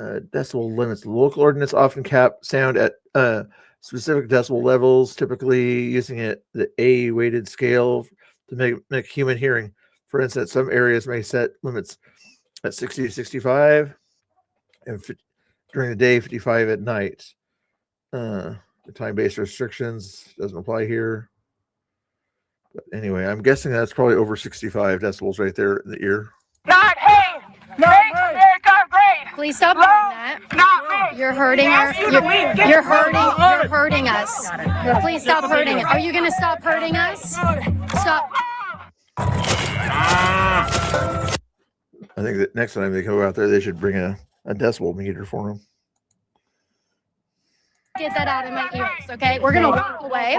Decibel limits. The local ordinance often cap sound at specific decibel levels, typically using the A weighted scale to make human hearing. For instance, some areas may set limits at 60 to 65. And during the day, 55 at night. The time-based restrictions doesn't apply here. But anyway, I'm guessing that's probably over 65 decibels right there in the ear. Not hate makes America great. Please stop doing that. Not me. You're hurting you're hurting us. Please stop hurting us. Are you gonna stop hurting us? Stop. I think that next time they go out there, they should bring a decibel meter for them. Get that out of my ears, okay? We're gonna walk away.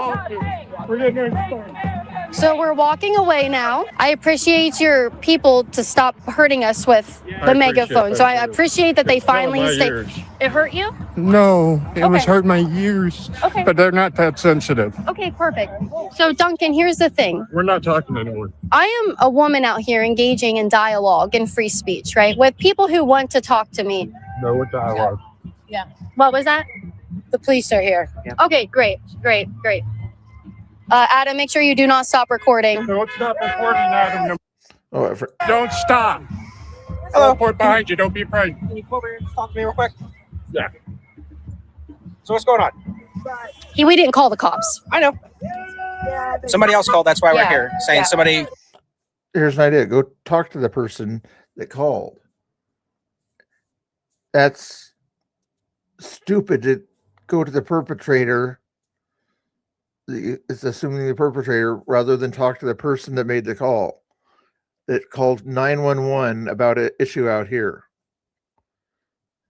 So we're walking away now. I appreciate your people to stop hurting us with the megaphone. So I appreciate that they finally stay. It hurt you? No, it was Okay. hurting my ears. Okay. But they're not that sensitive. Okay, perfect. So Duncan, here's the thing. We're not talking anymore. I am a woman out here engaging in dialogue and free speech, right? With people who want to talk to me. No dialogue. What was that? The police are here. Okay, great. Adam, make sure you do not stop recording. Don't stop recording, Adam. Oh, Don't stop. Hello. Report behind you. Don't be afraid. Can you come over here and talk to me real quick? Yeah. So what's going on? We didn't call the cops. I know. Somebody else called. That's why we're Yeah. here. Saying somebody. here's an idea. Go talk to the person that called. That's stupid to go to the perpetrator. It's assuming the perpetrator rather than talk to the person that made the call. That called 911 about an issue out here.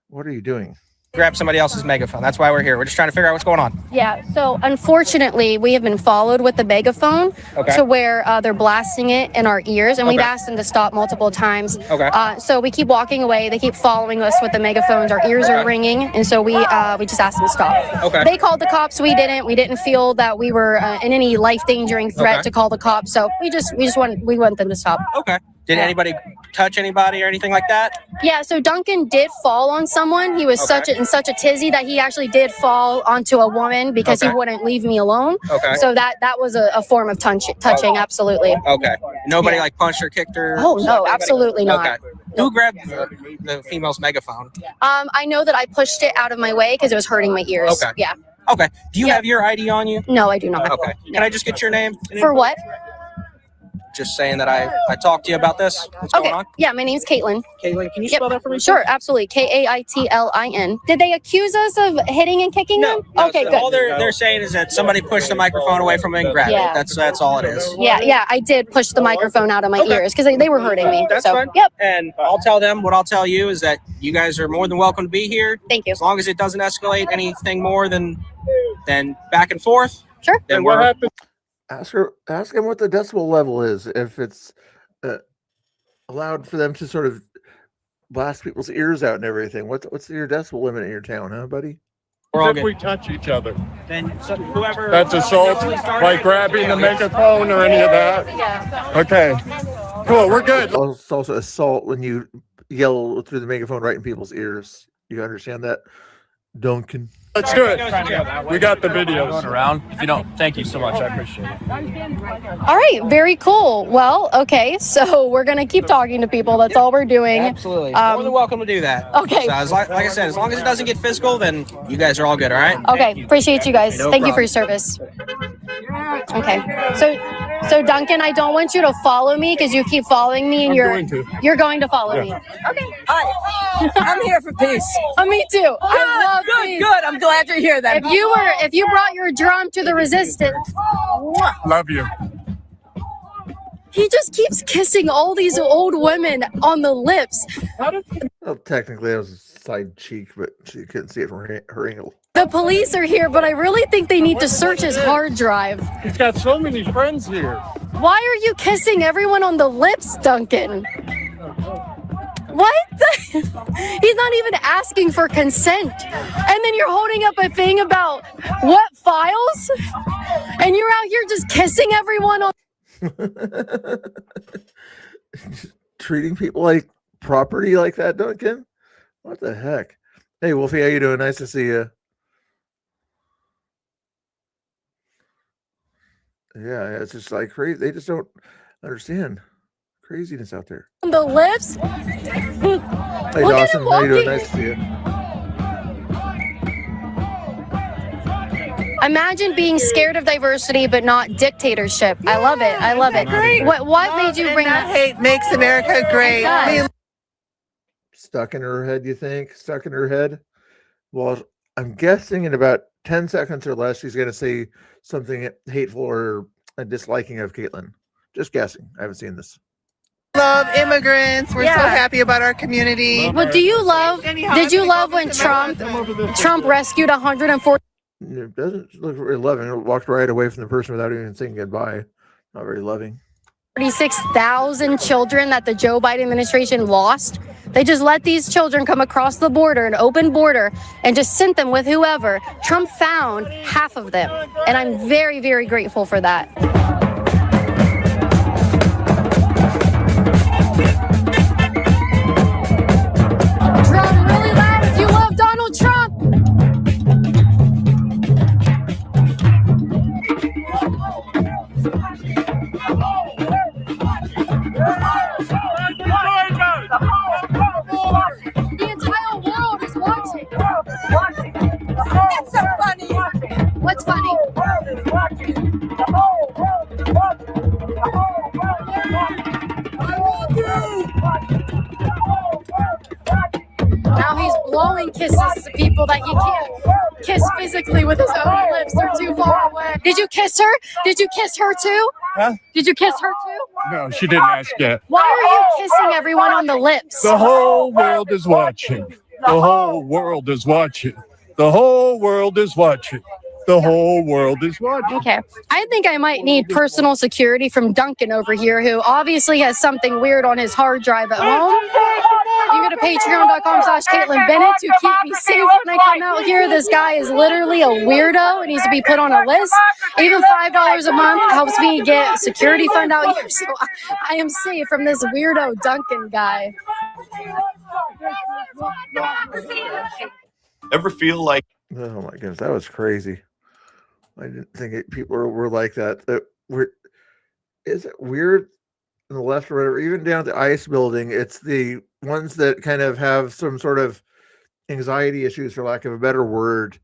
What are you doing? Grab somebody else's megaphone. That's why we're here. We're just trying to figure out what's going on. Yeah, so unfortunately, we have been followed with the megaphone Okay. to where they're blasting it in our ears, and we've Okay. asked them to stop multiple times. Okay. So we keep walking away. They keep following us with the megaphones. Our ears are ringing, and so we just asked them to stop. Okay. They called the cops. We didn't. We didn't feel that we were in any life-endangering threat Okay. to call the cops. So we want them to stop. Okay. Did Yeah. anybody touch anybody or anything like that? Yeah, so Duncan did fall on someone. He was in such a tizzy that he actually did fall onto a woman because he wouldn't leave me alone. Okay. So that was a form of touching, absolutely. Okay. Nobody like punched or kicked her? Oh no, absolutely not. Okay. Who grabbed the female's megaphone? I know that I pushed it out of my way because it was hurting my ears. Okay. Yeah. Okay. Do you have your ID on you? No, I do not. Okay. Can I just get your name? For what? Just saying that I talked to you about this. What's Okay. going on? Yeah, my name's Caitlin. Caitlin, can you Yep. spell that for me? Sure, absolutely. Kaitlin. Did they accuse us of hitting and kicking them? Okay, so good. all they're saying is that somebody pushed the microphone away from me and grabbed Yeah. it. That's all it is. Yeah, I did push the microphone out of my Okay. ears because they were hurting me. That's so, fine. Yep. And I'll tell them what I'll tell you is that you guys are more than welcome to be here. Thank you. As long as it doesn't escalate anything more than back and forth. Sure. Then we're Ask him what the decibel level is. If it's allowed for them to sort of blast people's ears out and everything. What's your decibel limit in your town, huh, buddy? all If good. we touch each other, Then whoever that's assault, like grabbing the megaphone or any of that. Yeah. Okay, cool, we're good. It's also assault when you yell through the megaphone right in people's ears. You understand that, Duncan? Let's do it. We got the videos. Around. If you don't, thank you so much. I appreciate it. All right, very cool. Well, okay, so we're gonna keep talking to people. That's all we're doing. Absolutely. More than welcome to do that. Okay. So like I said, as long as it doesn't get physical, then you guys are all good, all right? Okay, appreciate you guys. No Thank you for problem. your service. Okay, so Duncan, I don't want you to follow me because you keep following me, and you're going to follow me. Okay. Hi. I'm here for peace. Oh, me too. I love peace. Good. I'm glad to hear that. If you brought your drum to the resistance, Love you. he just keeps kissing all these old women on the lips. Well, technically, that was a side cheek, but she couldn't see it from her angle. The police are here, but I really think they need to search his hard drive. He's got so many friends here. Why are you kissing everyone on the lips, Duncan? What? He's not even asking for consent. And then you're holding up a thing about what files? And you're out here just kissing everyone on. Treating people like property like that, Duncan? What the heck? Hey, Wolfie, how you doing? Nice to see you. Yeah, it's just like crazy. They just don't understand craziness out there. On the lips? Hey, Look at Dawson, him how you doing? walking. Nice to see you. Imagine being scared of diversity but not dictatorship. I love it. I love it. What made you bring that? hate makes America great. It does. Stuck in her head, you think? Stuck in her head? Well, I'm guessing in about 10 seconds or less, she's going to say something hateful or a disliking of Caitlin. Just guessing. I haven't seen this. Love immigrants. We're Yeah. so happy about our community. Well, did you love when Trump rescued 140? It doesn't look very loving. It walked right away from the person without even saying goodbye. Not very loving. 46,000 children that the Joe Biden administration lost. They just let these children come across the border, an open border, and just sent them with whoever. Trump found half of them. And I'm very, very grateful for that. Drum really loud if you love Donald Trump. The entire world is watching. That's so funny. What's funny? Now he's blowing kisses to people that he can't kiss physically with his own lips. They're too far away. Did you kiss her? Did you kiss her too? Huh? Did you kiss her too? No, she didn't ask yet. Why are you kissing everyone on the lips? The whole world is watching. The whole world is watching. The whole world is watching. The whole world is watching. Okay. I think I might need personal security from Duncan over here, who obviously has something weird on his hard drive at home. You to patreon.com/Caitlin Bennett to keep me safe when I come out here. This guy is literally a weirdo and needs to be put on a list. Even $5 a month helps me get security fund out here, so I am safe from this weirdo Duncan guy. Ever feel like Oh my goodness, that was crazy. I didn't think people were like that. Is it weird on the left or whatever, even down at the ICE building, it's the ones that kind of have some sort of anxiety issues, for lack of a better word,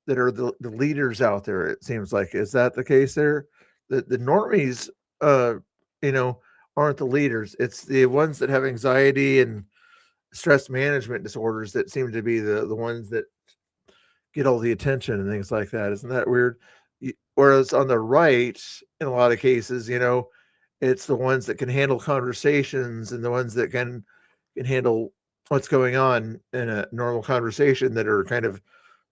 that are the leaders out there, it seems like. Is that the case there? The normies, aren't the leaders. It's the ones that have anxiety and stress management disorders that seem to be the ones that get all the attention and things like that. Isn't that weird? Whereas on the right, in a lot of cases, it's the ones that can handle conversations and the ones that can handle what's going on in a normal conversation, that are kind of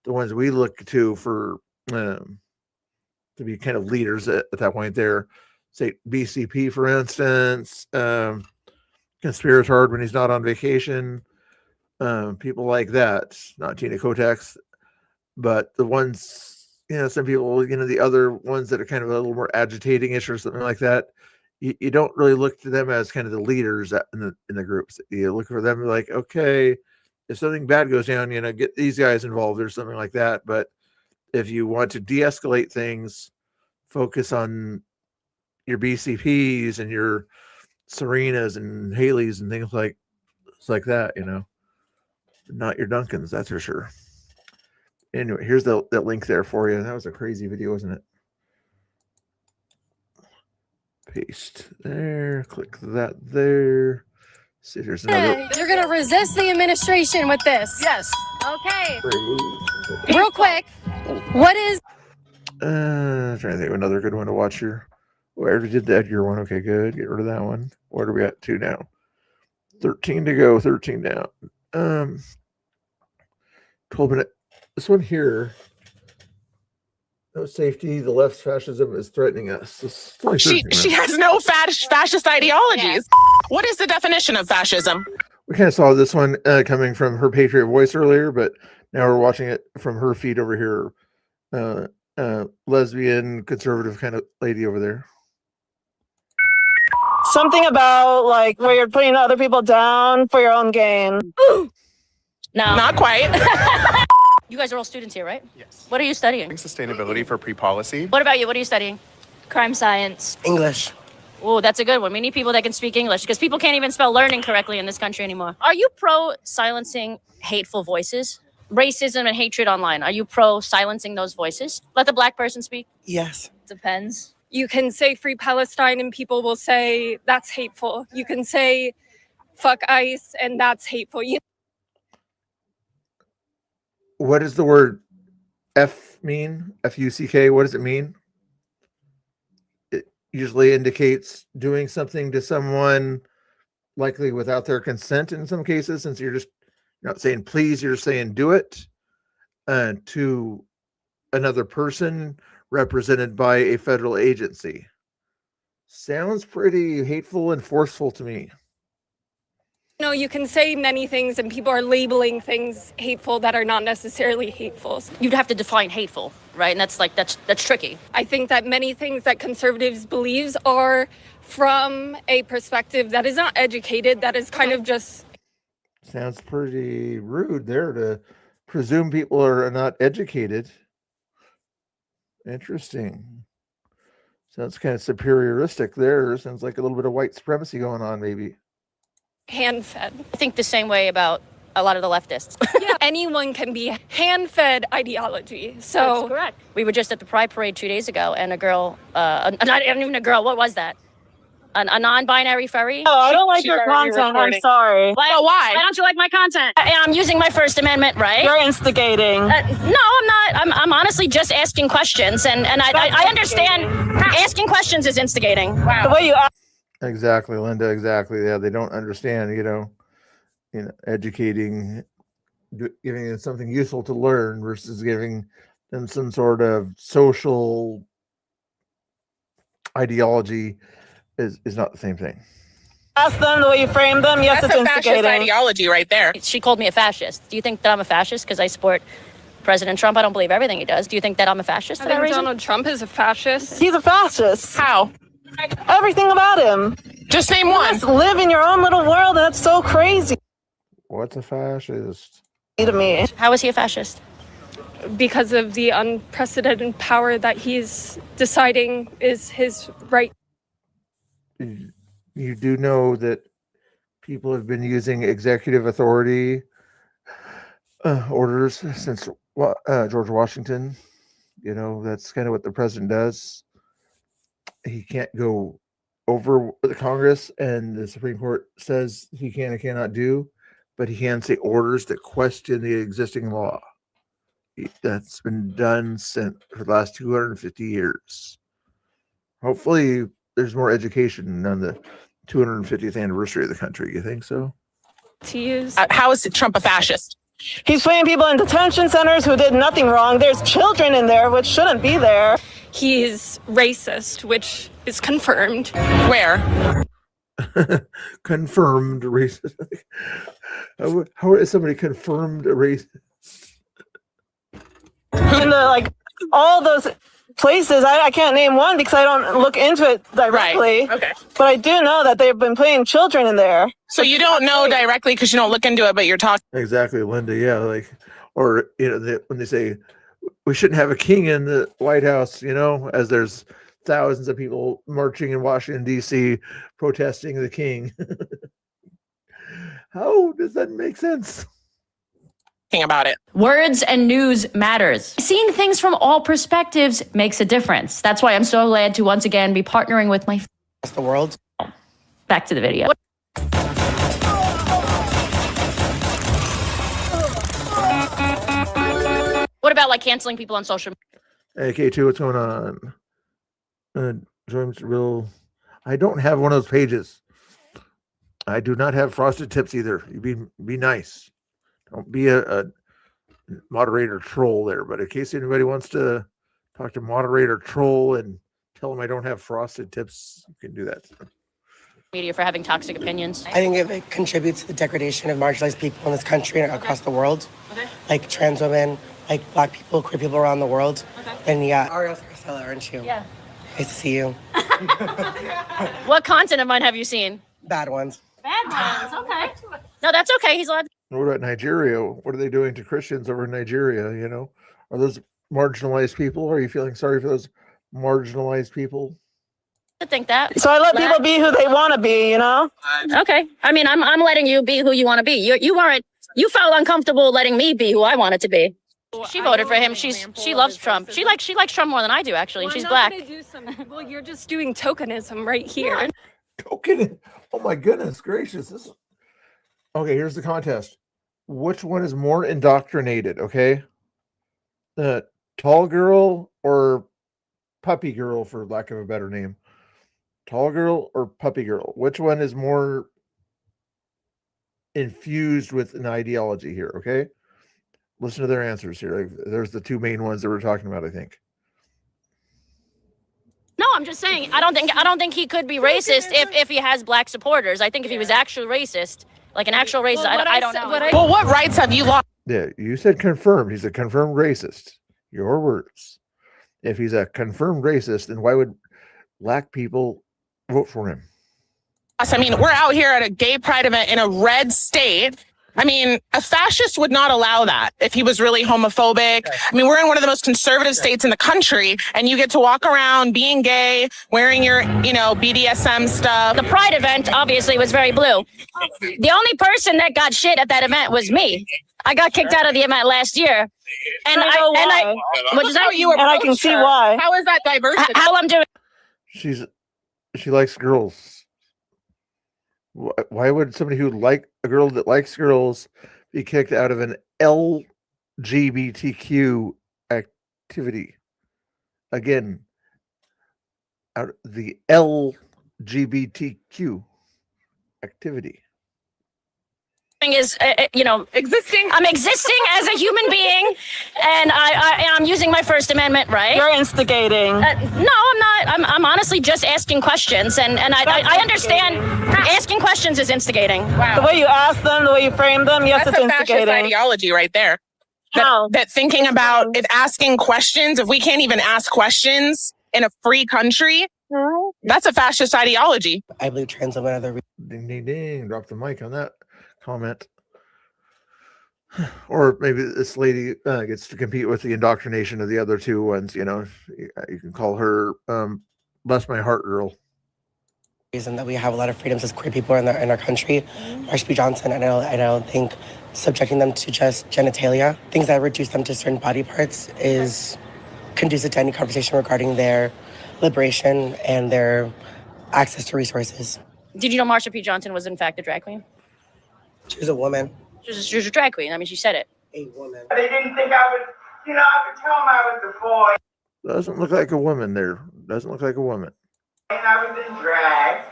the ones we look to for to be kind of leaders at that point there. Say BCP, for instance, Conspiratard when he's not on vacation, people like that, not Tina Kotex, but the ones, some people, the other ones that are kind of a little more agitating-ish or something like that, you don't really look to them as kind of the leaders in the groups. You look for them like, okay, if something bad goes down, get these guys involved or something like that. But if you want to de-escalate things, focus on your BCPs and your Serenas and Haleys and things like that, not your Duncans, that's for sure. Anyway, here's that link there for you. That was a crazy video, wasn't it? Paste there, click that there. See, there's another. You're gonna resist the administration with this. Yes. Okay. Real quick, what is? Trying to think of another good one to watch here. Where did the Edgar one? Okay, good. Get rid of that one. What are we at? 2 now. 13 to go. 13 down. 12 minute. This one here. No safety. The left's fascism is threatening us. She has no fascist ideologies. Yes. What is the definition of fascism? We kind of saw this one coming from her Patriot Voice earlier, but now we're watching it from her feed over here. Lesbian, conservative kind of lady over there. Something about like where you're putting other people down for your own gain. No. Not quite. You guys are all students here, right? Yes. What are you studying? Sustainability for pre-policy. What about you? What are you studying? Crime science. English. Oh, that's a good one. We need people that can speak English because people can't even spell learning correctly in this country anymore. Are you pro silencing hateful voices? Racism and hatred online. Are you pro silencing those voices? Let the black person speak? Yes. Depends. You can say free Palestine and people will say that's hateful. You can say fuck ICE and that's hateful. What does the word F mean? F-U-C-K, what does it mean? It usually indicates doing something to someone likely without their consent in some cases, since you're not saying please, you're saying do it to another person represented by a federal agency. Sounds pretty hateful and forceful to me. No, you can say many things and people are labeling things hateful that are not necessarily hateful. You'd have to define hateful, right? And that's tricky. I think that many things that conservatives believe are from a perspective that is not educated, that is kind of just... Sounds pretty rude there to presume people are not educated. Interesting. Sounds kind of superioristic there. Sounds like a little bit of white supremacy going on, maybe. Hand-fed. I think the same way about a lot of the leftists. Yeah, anyone can be hand-fed ideology. So that's correct. We were just at the Pride Parade 2 days ago, and a girl, not even a girl, what was that? A non-binary furry? Oh, I don't like your content. I'm sorry. Why don't you like my content? I'm using my First Amendment, right? You're instigating. No, I'm not. I'm honestly just asking questions, and I understand asking questions is instigating. Wow. The way you ask. Exactly, Linda. Exactly. Yeah, they don't understand. Educating, giving them something useful to learn versus giving them some sort of social ideology is not the same thing. ask them, the way you frame them, yes, That's it's a fascist instigating. ideology right there. She called me a fascist. Do you think that I'm a fascist because I support President Trump? I don't believe everything he does. Do you think that I'm a fascist I for that think reason? Donald Trump is a fascist. He's a fascist. How? Everything about him. Just name You one. just live in your own little world. That's so crazy What's a fascist? to me. How is he a fascist? Because of the unprecedented power that he's deciding is his right. You do know that people have been using executive authority orders since George Washington. You know, that's kind of what the president does. He can't go over what the Congress and the Supreme Court says he can and cannot do, but he can say orders that question the existing law. That's been done for the last 250 years. Hopefully, there's more education on the 250th anniversary of the country. You think so? To use. How is Trump a fascist? He's putting people in detention centers who did nothing wrong. There's children in there which shouldn't be there. He's racist, which is confirmed. Where? Confirmed racist. How is somebody confirmed a racist? In the all those places, I can't name one because I don't look into it directly. Right. Okay. But I do know that they've been putting children in there. So you don't know directly because you don't look into it, but you're talking. Exactly, Linda. Yeah, or when they say we shouldn't have a king in the White House, as there's thousands of people marching in Washington D.C. protesting the king. How does that make sense? About it. Words and news matters. Seeing things from all perspectives makes a difference. That's why I'm so glad to once again be partnering with my The world. Back to the video. What about canceling people on social media? Hey, K2, what's going on? James Real. I don't have one of those pages. I do not have frosted tips either. You be nice. Don't be a moderator troll there. But in case anybody wants to talk to moderator troll and tell them I don't have frosted tips, you can do that. Media for having toxic opinions. I think it contributes to the degradation of marginalized people in this country and across the world, like trans women, like black people, queer people around the world. And yeah, Ariel Scarcella, aren't you? Yeah. Nice to see you. What content of mine have you seen? Bad ones. Bad ones. Okay. No, that's okay. He's allowed. What about Nigeria? What are they doing to Christians over in Nigeria? Are those marginalized people? Are you feeling sorry for those marginalized people? To think that. So I let people be who they want to be, Okay. I mean, I'm letting you be who you want to be. You felt uncomfortable letting me be who I wanted to be. She voted for him. She loves Trump. She likes Trump more than I do, actually. And she's black. Well, you're just doing tokenism right here. Token? Oh my goodness gracious. Okay, here's the contest. Which one is more indoctrinated, okay? The tall girl or puppy girl, for lack of a better name? Tall girl or puppy girl? Which one is more infused with an ideology here, okay? Listen to their answers here. There's the two main ones that we're talking about, I think. No, I'm just saying, I don't think he could be racist if he has black supporters. I think if he was actually racist, like an actual racist, I don't know. Well, what rights have you lost? Yeah, you said confirmed. He's a confirmed racist. Your words. If he's a confirmed racist, then why would black people vote for him? I mean, we're out here at a gay pride event in a red state. I mean, a fascist would not allow that if he was really homophobic. I mean, we're in one of the most conservative states in the country, and you get to walk around being gay, wearing your, BDSM stuff. The pride event obviously was very blue. The only person that got shit at that event was me. I got kicked out of the event last year. And I which is how you and I can see why. How is that diversity? How I'm doing. She likes girls. Why would somebody who a girl that likes girls be kicked out of an LGBTQ activity? Again, out of the LGBTQ activity. is, Existing. I'm existing as a human being, and I'm using my First Amendment right. You're instigating. No, I'm not. I'm honestly just asking questions, and I understand asking questions is instigating. The way you ask them, the way you frame them, yes, That's it's a fascist instigating. ideology right there. How? That thinking about if asking questions, if we can't even ask questions in a free country, that's a fascist ideology. I believe trans women are the Ding, ding, ding. Drop the mic on that comment. Or maybe this lady gets to compete with the indoctrination of the other two ones. You can call her Bless My Heart Girl. reason that we have a lot of freedoms as queer people in our country. Marsha P. Johnson, and I don't think subjecting them to just genitalia, things that reduce them to certain body parts, is conducive to any conversation regarding their liberation and their access to resources. Did you know Marsha P. Johnson was in fact a drag queen? She was a woman. She was a drag queen. I mean, she said it. A woman. They didn't think I was, I could tell them I was a boy. Doesn't look like a woman there. Doesn't look like a woman. And I was in drag.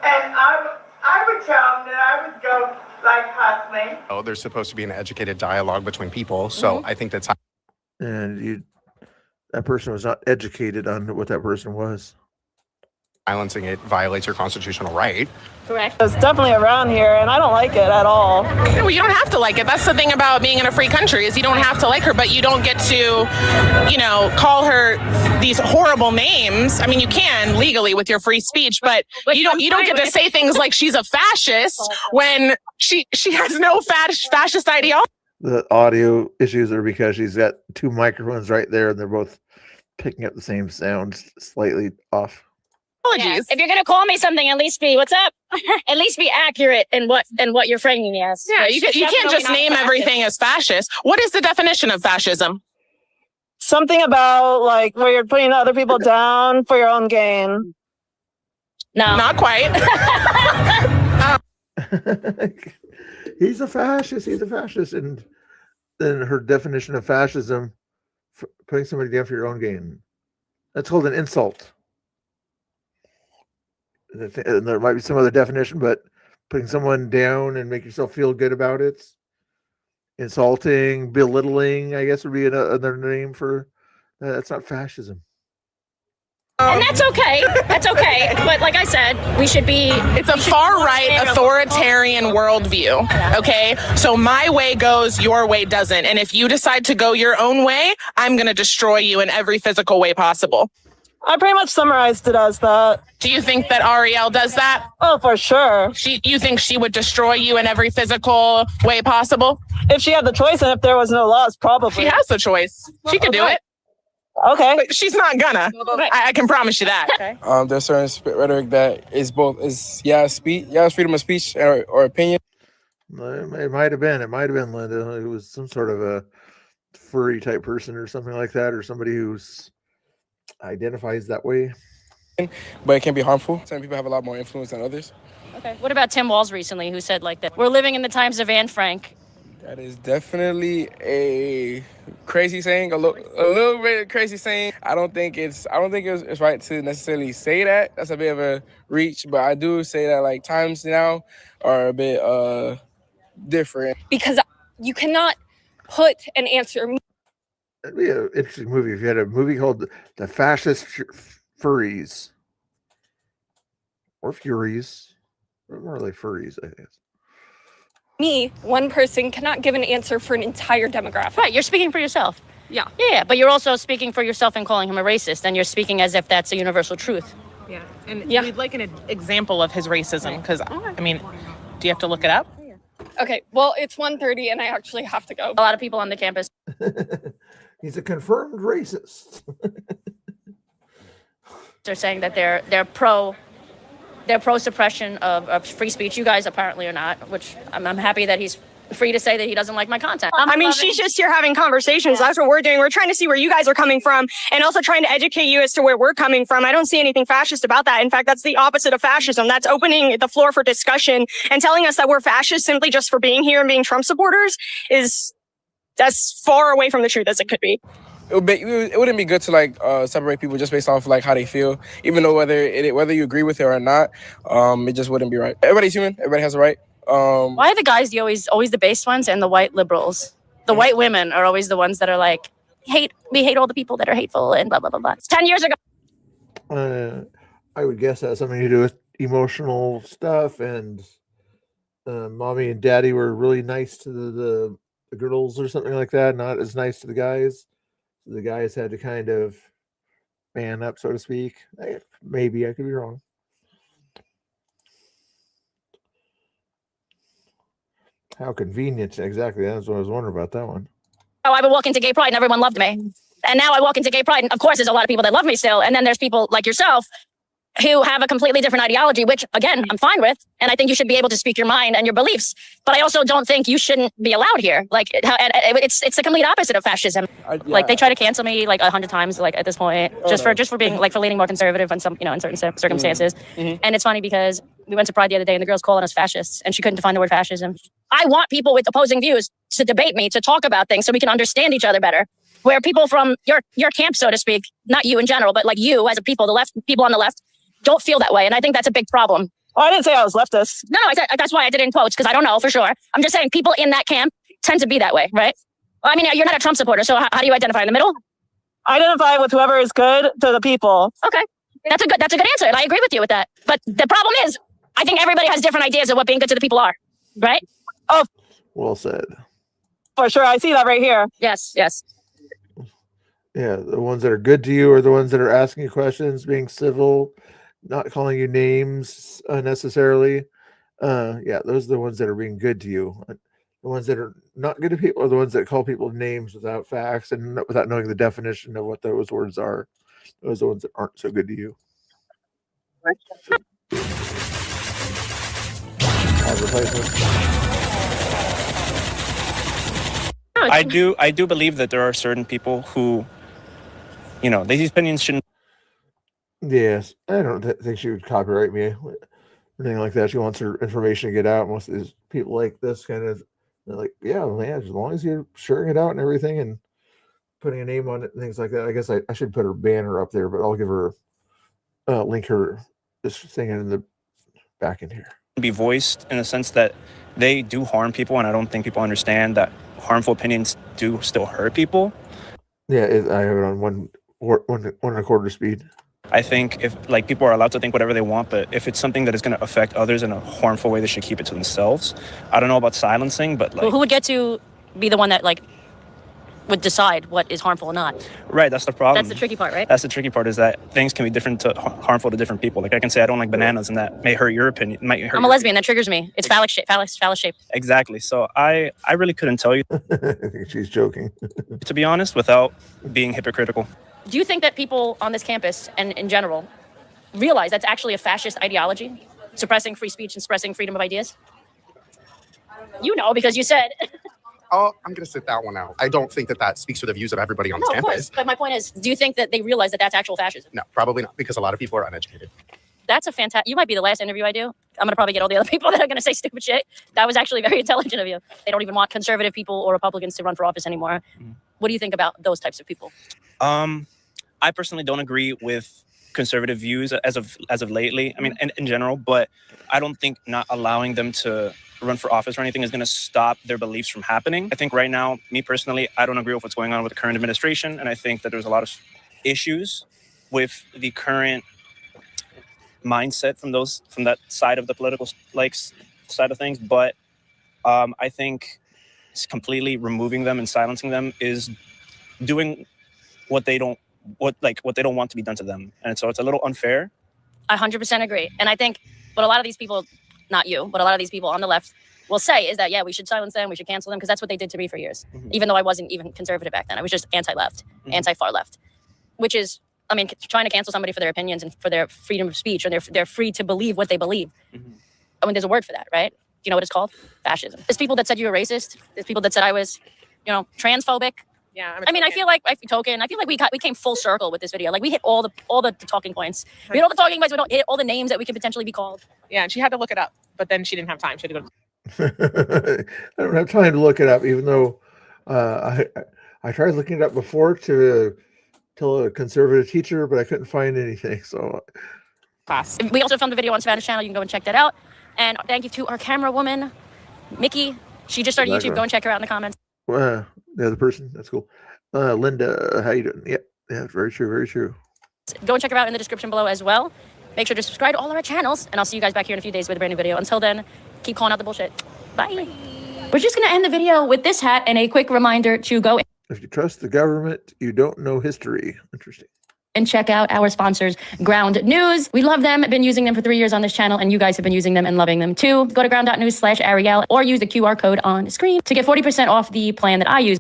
And I would tell them that I would go like hustling. Oh, there's supposed to be an educated dialogue between people. So I think that's And that person was not educated on what that person was. silencing it violates your constitutional right. Correct. It's definitely around here, and I don't like it at all. No, you don't have to like it. That's the thing about being in a free country is you don't have to like her, but you don't get to, call her these horrible names. I mean, you can legally with your free speech, but you don't get to say things like she's a fascist when she has no fascist ideology. The audio issues are because she's got two microphones right there, and they're both picking up the same sound, slightly off. Yeah. If you're gonna call me something, at least be what's up. At least be accurate in what you're framing me as. Yeah, you can't just name everything as fascist. What is the definition of fascism? Something about like where you're putting other people down for your own gain. No, not quite. He's a fascist. He's a fascist, and then her definition of fascism, putting somebody down for your own gain, that's called an insult. And there might be some other definition, but putting someone down and make yourself feel good about it, insulting, belittling, I guess would be another name for that's not fascism. And that's okay. That's okay. But like I said, it's a far-right authoritarian worldview. Okay? So my way goes, your way doesn't. And if you decide to go your own way, I'm going to destroy you in every physical way possible. I pretty much summarized it as that. Do you think that Ariel does that? Oh, for sure. You think she would destroy you in every physical way possible? If she had the choice and if there was no laws, probably. She has the choice. She can do it. Okay. But she's not gonna. I can promise you that. Okay. There's certain rhetoric that is freedom of speech or opinion. It might have been Linda. It was some sort of a furry type person or something like that, or somebody who's identifies that way. But it can be harmful. Some people have a lot more influence than others. Okay. What about Tim Walz recently, who said like that we're living in the times of Anne Frank? That is definitely a crazy saying, a little bit crazy saying. I don't think it's right to necessarily say that. That's a bit of a reach, but I do say that like times now are a bit different. Because you cannot put an answer. That'd be an interesting movie if you had a movie called The Fascist Furries. Or Furies. Or more like furries, I guess. Me, one person cannot give an answer for an entire demographic. Right, you're speaking for yourself. Yeah. Yeah, but you're also speaking for yourself and calling him a racist, and you're speaking as if that's a universal truth. Yeah, and we'd like an example of his racism, because, I mean, do you have to look it up? Okay, well, it's 1:30 and I actually have to go. A lot of people on the campus. He's a confirmed racist. They're saying that they're pro suppression of free speech. You guys apparently are not, which I'm happy that he's free to say that he doesn't like my content. I mean, she's just here having conversations. That's what we're doing. We're trying to see where you guys are coming from and also trying to educate you as to where we're coming from. I don't see anything fascist about that. In fact, that's the opposite of fascism. That's opening the floor for discussion, and telling us that we're fascist simply just for being here and being Trump supporters is as far away from the truth as it could be. It wouldn't be good to like separate people just based off like how they feel, even though whether you agree with it or not, it just wouldn't be right. Everybody's human. Everybody has a right. Why are the guys always the based ones and the white liberals? The white women are always the ones that are like, we hate all the people that are hateful and blah, blah, blah, blah. It's 10 years ago. I would guess that has something to do with emotional stuff, and mommy and daddy were really nice to the girls or something like that, not as nice to the guys. The guys had to kind of man up, so to speak. Maybe I could be wrong. How convenient. Exactly. That's what I was wondering about that one. Oh, I would walk into gay pride and everyone loved me. And now I walk into gay pride and of course there's a lot of people that love me still. And then there's people like yourself who have a completely different ideology, which again, I'm fine with. And I think you should be able to speak your mind and your beliefs. But I also don't think you shouldn't be allowed here. Like it's the complete opposite of fascism. Like they try to cancel me like 100 times, like at this point, just for being like for leaning more conservative on some, in certain circumstances. And it's funny because we went to Pride the other day and the girl's calling us fascists and she couldn't define the word fascism. I want people with opposing views to debate me, to talk about things so we can understand each other better. Where people from your camp, so to speak, not you in general, but like you as a people, people on the left, don't feel that way. And I think that's a big problem. Oh, I didn't say I was leftist. No, that's why I did it in quotes, because I don't know for sure. I'm just saying people in that camp tend to be that way, right? Well, I mean, you're not a Trump supporter, so how do you identify in the middle? I identify with whoever is good to the people. Okay. That's a good answer. And I agree with you with that. But the problem is, I think everybody has different ideas of what being good to the people are, right? Oh, well said. For sure. I see that right here. Yes. Yeah, the ones that are good to you are the ones that are asking you questions, being civil, not calling you names unnecessarily. Yeah, those are the ones that are being good to you. The ones that are not good to people are the ones that call people names without facts and without knowing the definition of what those words are. Those are the ones that aren't so good to you. I do believe that there are certain people who, these opinions shouldn't. Yes, I don't think she would copyright me or anything like that. She wants her information to get out. Most of these people like this kind of, they're like, yeah, man, as long as you're sharing it out and everything and putting a name on it and things like that. I guess I should put her banner up there, but I'll give her link her this thing in the back in here. Be voiced in a sense that they do harm people, and I don't think people understand that harmful opinions do still hurt people. Yeah, I have it on 1 1/4 speed. I think if people are allowed to think whatever they want, but if it's something that is going to affect others in a harmful way, they should keep it to themselves. I don't know about silencing, but well, who would get to be the one that would decide what is harmful or not? Right, that's the problem. That's the tricky part, right? That's the tricky part, is that things can be harmful to different people. Like I can say I don't like bananas, and that may hurt your opinion. I'm a lesbian. That triggers me. It's phallus shape. Exactly. So I really couldn't tell you. I think she's joking. To be honest, without being hypocritical. Do you think that people on this campus and in general realize that's actually a fascist ideology, suppressing free speech and suppressing freedom of ideas? Because you said. Oh, I'm going to sit that one out. I don't think that speaks for the views of everybody on this campus. Of course. But my point is, do you think that they realize that that's actual fascism? No, probably not, because a lot of people are uneducated. That's a fantastic. You might be the last interview I do. I'm going to probably get all the other people that are going to say stupid shit. That was actually very intelligent of you. They don't even want conservative people or Republicans to run for office anymore. What do you think about those types of people? I personally don't agree with conservative views as of lately. I mean, in general, but I don't think not allowing them to run for office or anything is going to stop their beliefs from happening. I think right now, me personally, I don't agree with what's going on with the current administration, and I think that there's a lot of issues with the current mindset from that side of the political side of things. But I think completely removing them and silencing them is doing what they don't want to be done to them, and so it's a little unfair. I 100% agree, and I think what a lot of these people, not you, but a lot of these people on the left will say is that, yeah, we should silence them, we should cancel them, because that's what they did to me for years. Even though I wasn't even conservative back then, I was just anti-left, anti-far left, which is, I mean, trying to cancel somebody for their opinions and for their freedom of speech, or they're free to believe what they believe. I mean, there's a word for that, right? Do you know what it's called? Fascism. There's people that said you were racist. There's people that said I was, transphobic. Yeah, I mean, I feel like we came full circle with this video. Like we hit all the talking points. We hit all the talking points. We don't hit all the names that we could potentially be called. Yeah, and she had to look it up, but then she didn't have time. She had to go. I don't have time to look it up, even though I tried looking it up before to tell a conservative teacher, but I couldn't find anything. So class. We also filmed a video on Spanish Channel. You can go and check that out. And thank you to our camera woman, Mickey. She just started YouTube. Go and check her out in the comments. The other person, that's cool. Linda, how you doing? Yeah, very true, very true. Go and check her out in the description below as well. Make sure to subscribe to all of our channels, and I'll see you guys back here in a few days with a brand new video. Until then, keep calling out the bullshit. Bye. We're just gonna end the video with this hat and a quick reminder to go If you trust the government, you don't know history. Interesting. and check out our sponsors, Ground News. We love them. I've been using them for 3 years on this channel, and you guys have been using them and loving them too. Go to ground.news/Ariel or use the QR code on screen to get 40% off the plan that I use.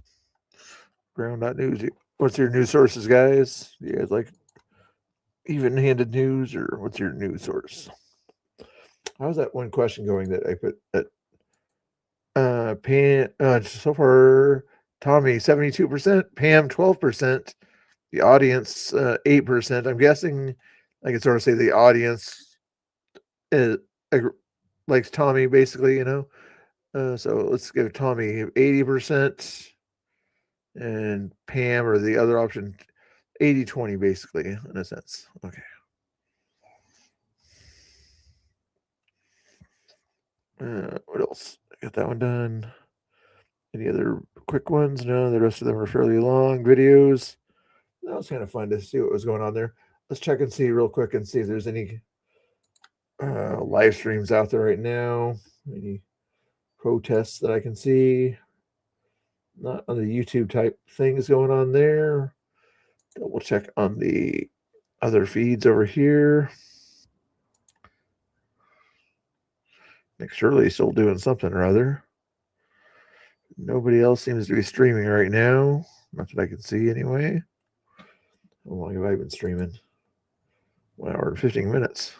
Ground.news. What's your news sources, guys? You guys like even-handed news, or what's your news source? How's that one question going that I put at Pam? So far, Tommy 72%, Pam 12%, the audience 8%. I'm guessing I can sort of say the audience likes Tommy, basically, you know. So let's give Tommy 80%, and Pam, or the other option, 80-20, basically, in a sense. Okay. What else? I got that one done. Any other quick ones? No, the rest of them are fairly long videos. That was kind of fun to see what was going on there. Let's check and see real quick and see if there's any live streams out there right now. Any protests that I can see. Not on the YouTube type things going on there. Double check on the other feeds over here. Nick Shirley's still doing something or other. Nobody else seems to be streaming right now. Not that I can see anyway. How long have I been streaming? 1 hour and 15 minutes.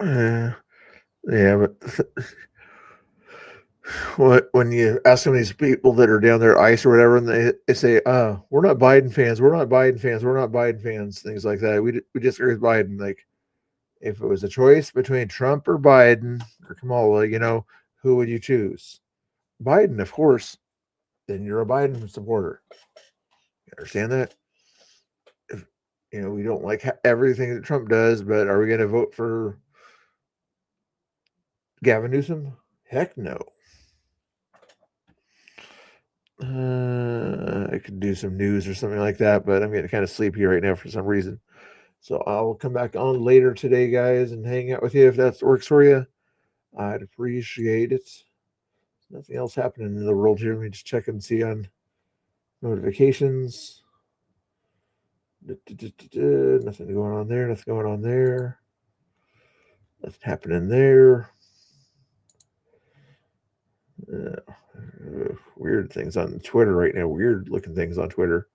Yeah, but when you ask some of these people that are down there, ICE or whatever, and they say, we're not Biden fans, we're not Biden fans, we're not Biden fans, things like that. We disagree with Biden. Like, if it was a choice between Trump or Biden or Kamala, you know, who would you choose? Biden, of course. Then you're a Biden supporter. You understand that? If, you know, we don't like everything that Trump does, but are we going to vote for Gavin Newsom? Heck no. I could do some news or something like that, but I'm getting kind of sleepy right now for some reason. So I'll come back on later today, guys, and hang out with you if that works for you. I'd appreciate it. Nothing else happening in the world here. Let me just check and see on notifications. Nothing going on there. Nothing going on there. Nothing happening there. Weird things on Twitter right now. Weird looking things on Twitter.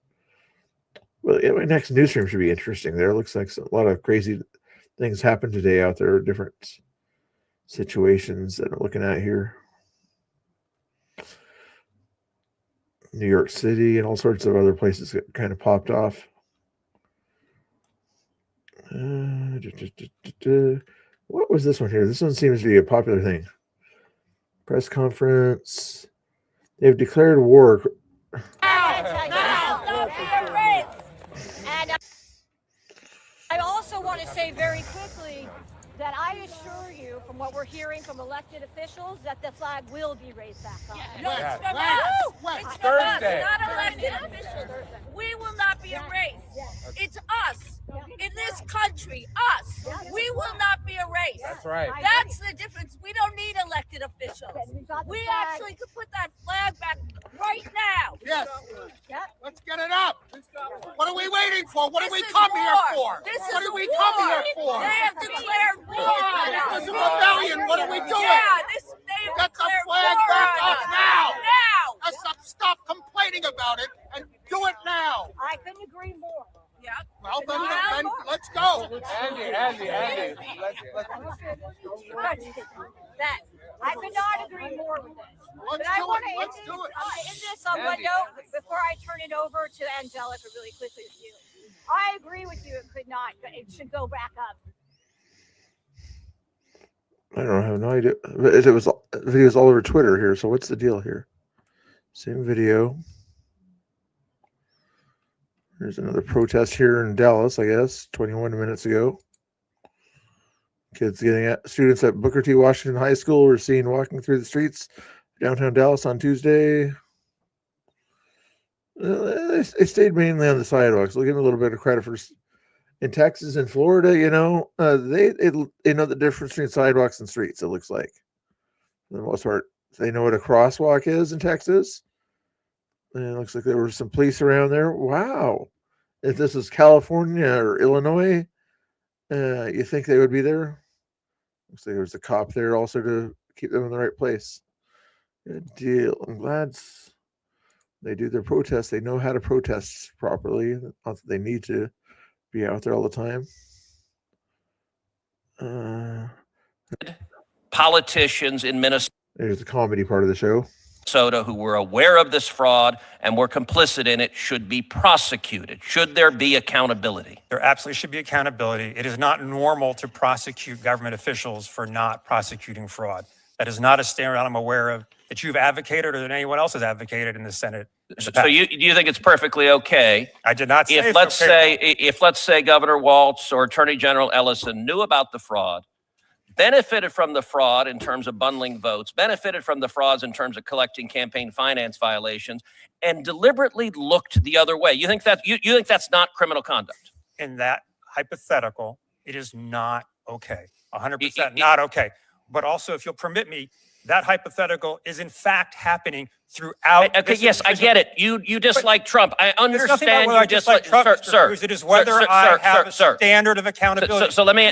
Well, yeah, my next news stream should be interesting. There looks like a lot of crazy things happened today out there. Different situations that I'm looking at here. New York City and all sorts of other places that kind of popped off. What was this one here? This one seems to be a popular thing. Press conference. They've declared war. And I also want to say very quickly that I assure you, from what we're hearing from elected officials, that the flag will be raised back up. No, it's from us. It's from us, not elected officials. We will not be erased. It's us. In this country, us. We will not be erased. That's right. That's the difference. We don't need elected officials. We actually could put that flag back right now. Yes. Let's get it up. What are we waiting for? What did we come here for? What did we come here for? They have declared war. This is a rebellion. What are we doing? Yeah, they have Get the declared flag war back on up us. now. Now. Stop complaining about it and do it now. I couldn't agree more. Yeah. Well, then let's go. Andy. That I could not agree more with this. But I want to end this on one note before I turn it over to Angelica really quickly with you. I agree with you. It should go back up. I don't have no idea. It was videos all over Twitter here. So what's the deal here? Same video. There's another protest here in Dallas, I guess, 21 minutes ago. Kids students at Booker T. Washington High School were seen walking through the streets downtown Dallas on Tuesday. They stayed mainly on the sidewalks. We'll give them a little bit of credit for. In Texas and Florida, they know the difference between sidewalks and streets. It looks like, for the most part, they know what a crosswalk is in Texas. And it looks like there were some police around there. Wow, if this is California or Illinois, you think they would be there? Looks like there was a cop there also to keep them in the right place. Good deal. I'm glad they do their protests. They know how to protest properly. Not that they need to be out there all the time. Politicians in Minnesota. There's the comedy part of the show. Who were aware of this fraud and were complicit in it should be prosecuted. Should there be accountability? There absolutely should be accountability. It is not normal to prosecute government officials for not prosecuting fraud. That is not a standard I'm aware of that you've advocated or that anyone else has advocated in the Senate. So do you think it's perfectly okay? I did not say if let's say Governor Walz or Attorney General Ellison knew about the fraud, benefited from the fraud in terms of bundling votes, benefited from the frauds in terms of collecting campaign finance violations, and deliberately looked the other way? You think that you think that's not criminal conduct? In that hypothetical, it is not okay. 100% not okay. But also, if you'll permit me, that hypothetical is in fact happening throughout. Okay, yes, I get it. You dislike Trump. I understand you dislike Trump, sir. It is whether I have a standard of accountability. So let me,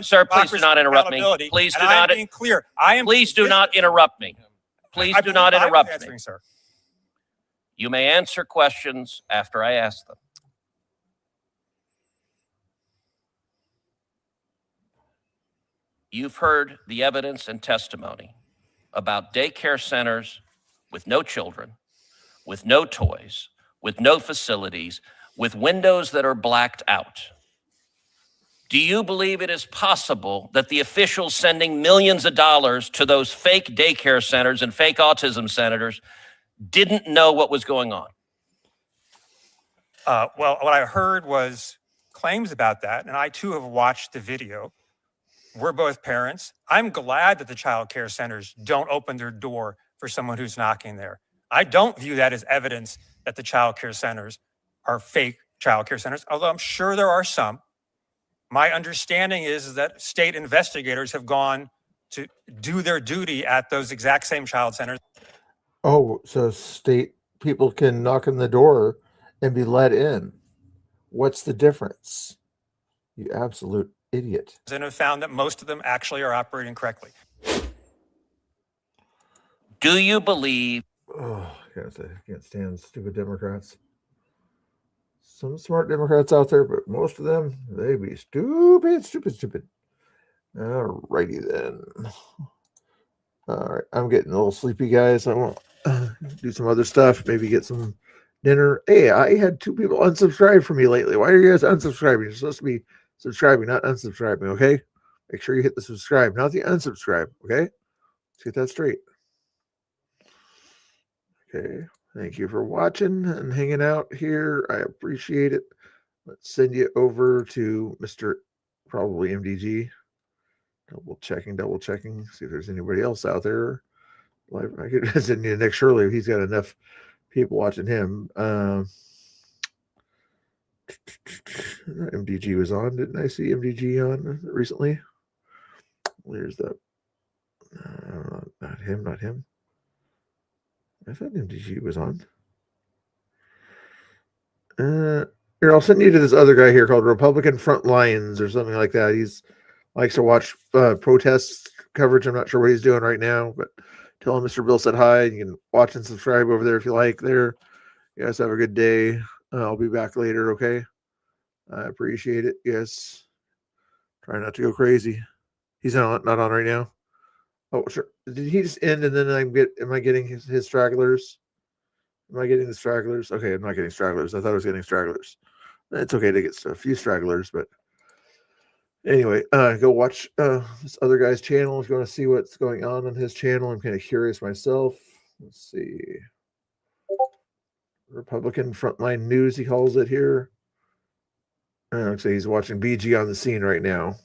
sir, please do not interrupt me. Please do not. Being clear. Please do not interrupt me. Please do not interrupt me. Sir. You may answer questions after I ask them. You've heard the evidence and testimony about daycare centers with no children, with no toys, with no facilities, with windows that are blacked out. Do you believe it is possible that the officials sending millions of dollars to those fake daycare centers and fake autism centers didn't know what was going on? Well, what I heard was claims about that, and I too have watched the video. We're both parents. I'm glad that the child care centers don't open their door for someone who's knocking there. I don't view that as evidence that the child care centers are fake child care centers, although I'm sure there are some. My understanding is that state investigators have gone to do their duty at those exact same child centers. Oh, so state people can knock on the door and be let in. What's the difference? You absolute idiot. And have found that most of them actually are operating correctly. Do you believe? Oh, I can't stand stupid Democrats. Some smart Democrats out there, but most of them, they be stupid. All righty then. All right, I'm getting a little sleepy, guys. I want to do some other stuff, maybe get some dinner. Hey, I had 2 people unsubscribe from me lately. Why are you guys unsubscribing? You're supposed to be subscribing, not unsubscribing, okay? Make sure you hit the subscribe, not the unsubscribe, okay? Let's get that straight. Okay, thank you for watching and hanging out here. I appreciate it. Let's send you over to Mr. probably MDG. Double checking, see if there's anybody else out there. I could send you Nick Shirley if he's got enough people watching him. MDG was on. Didn't I see MDG on recently? Where's that? Not him. I thought MDG was on. Here, I'll send you to this other guy here called Republican Front Lines or something like that. He's likes to watch protest coverage. I'm not sure what he's doing right now, but tell him Mr. Bill said hi. You can watch and subscribe over there if you like. There, you guys have a good day. I'll be back later, okay? I appreciate it. Yes. Try not to go crazy. He's not on right now. Oh, sure. Did he just end and then am I getting his stragglers? Am I getting the stragglers? Okay, I'm not getting stragglers. I thought I was getting stragglers. It's okay to get a few stragglers, but anyway, go watch this other guy's channel. If you want to see what's going on his channel, I'm kind of curious myself. Let's see. Republican Frontline News, he calls it here. Looks like he's watching BG on the Scene right now.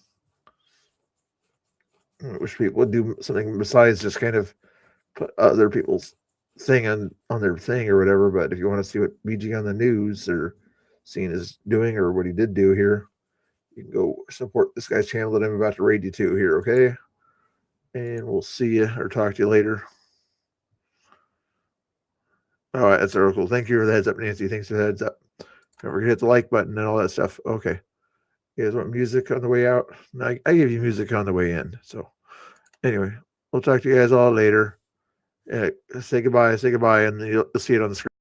I wish people would do something besides just kind of put other people's thing on their thing or whatever. But if you want to see what BG on the news or Scene is doing or what he did do here, you can go support this guy's channel that I'm about to raid you to here, okay? And we'll see you or talk to you later. All right, that's cool. Thank you for the heads up, Nancy. Thanks for the heads up. Don't forget to hit the like button and all that stuff. Okay. You guys want music on the way out? No, I give you music on the way in. So anyway, we'll talk to you guys all later. Say goodbye, and you'll see it on the screen.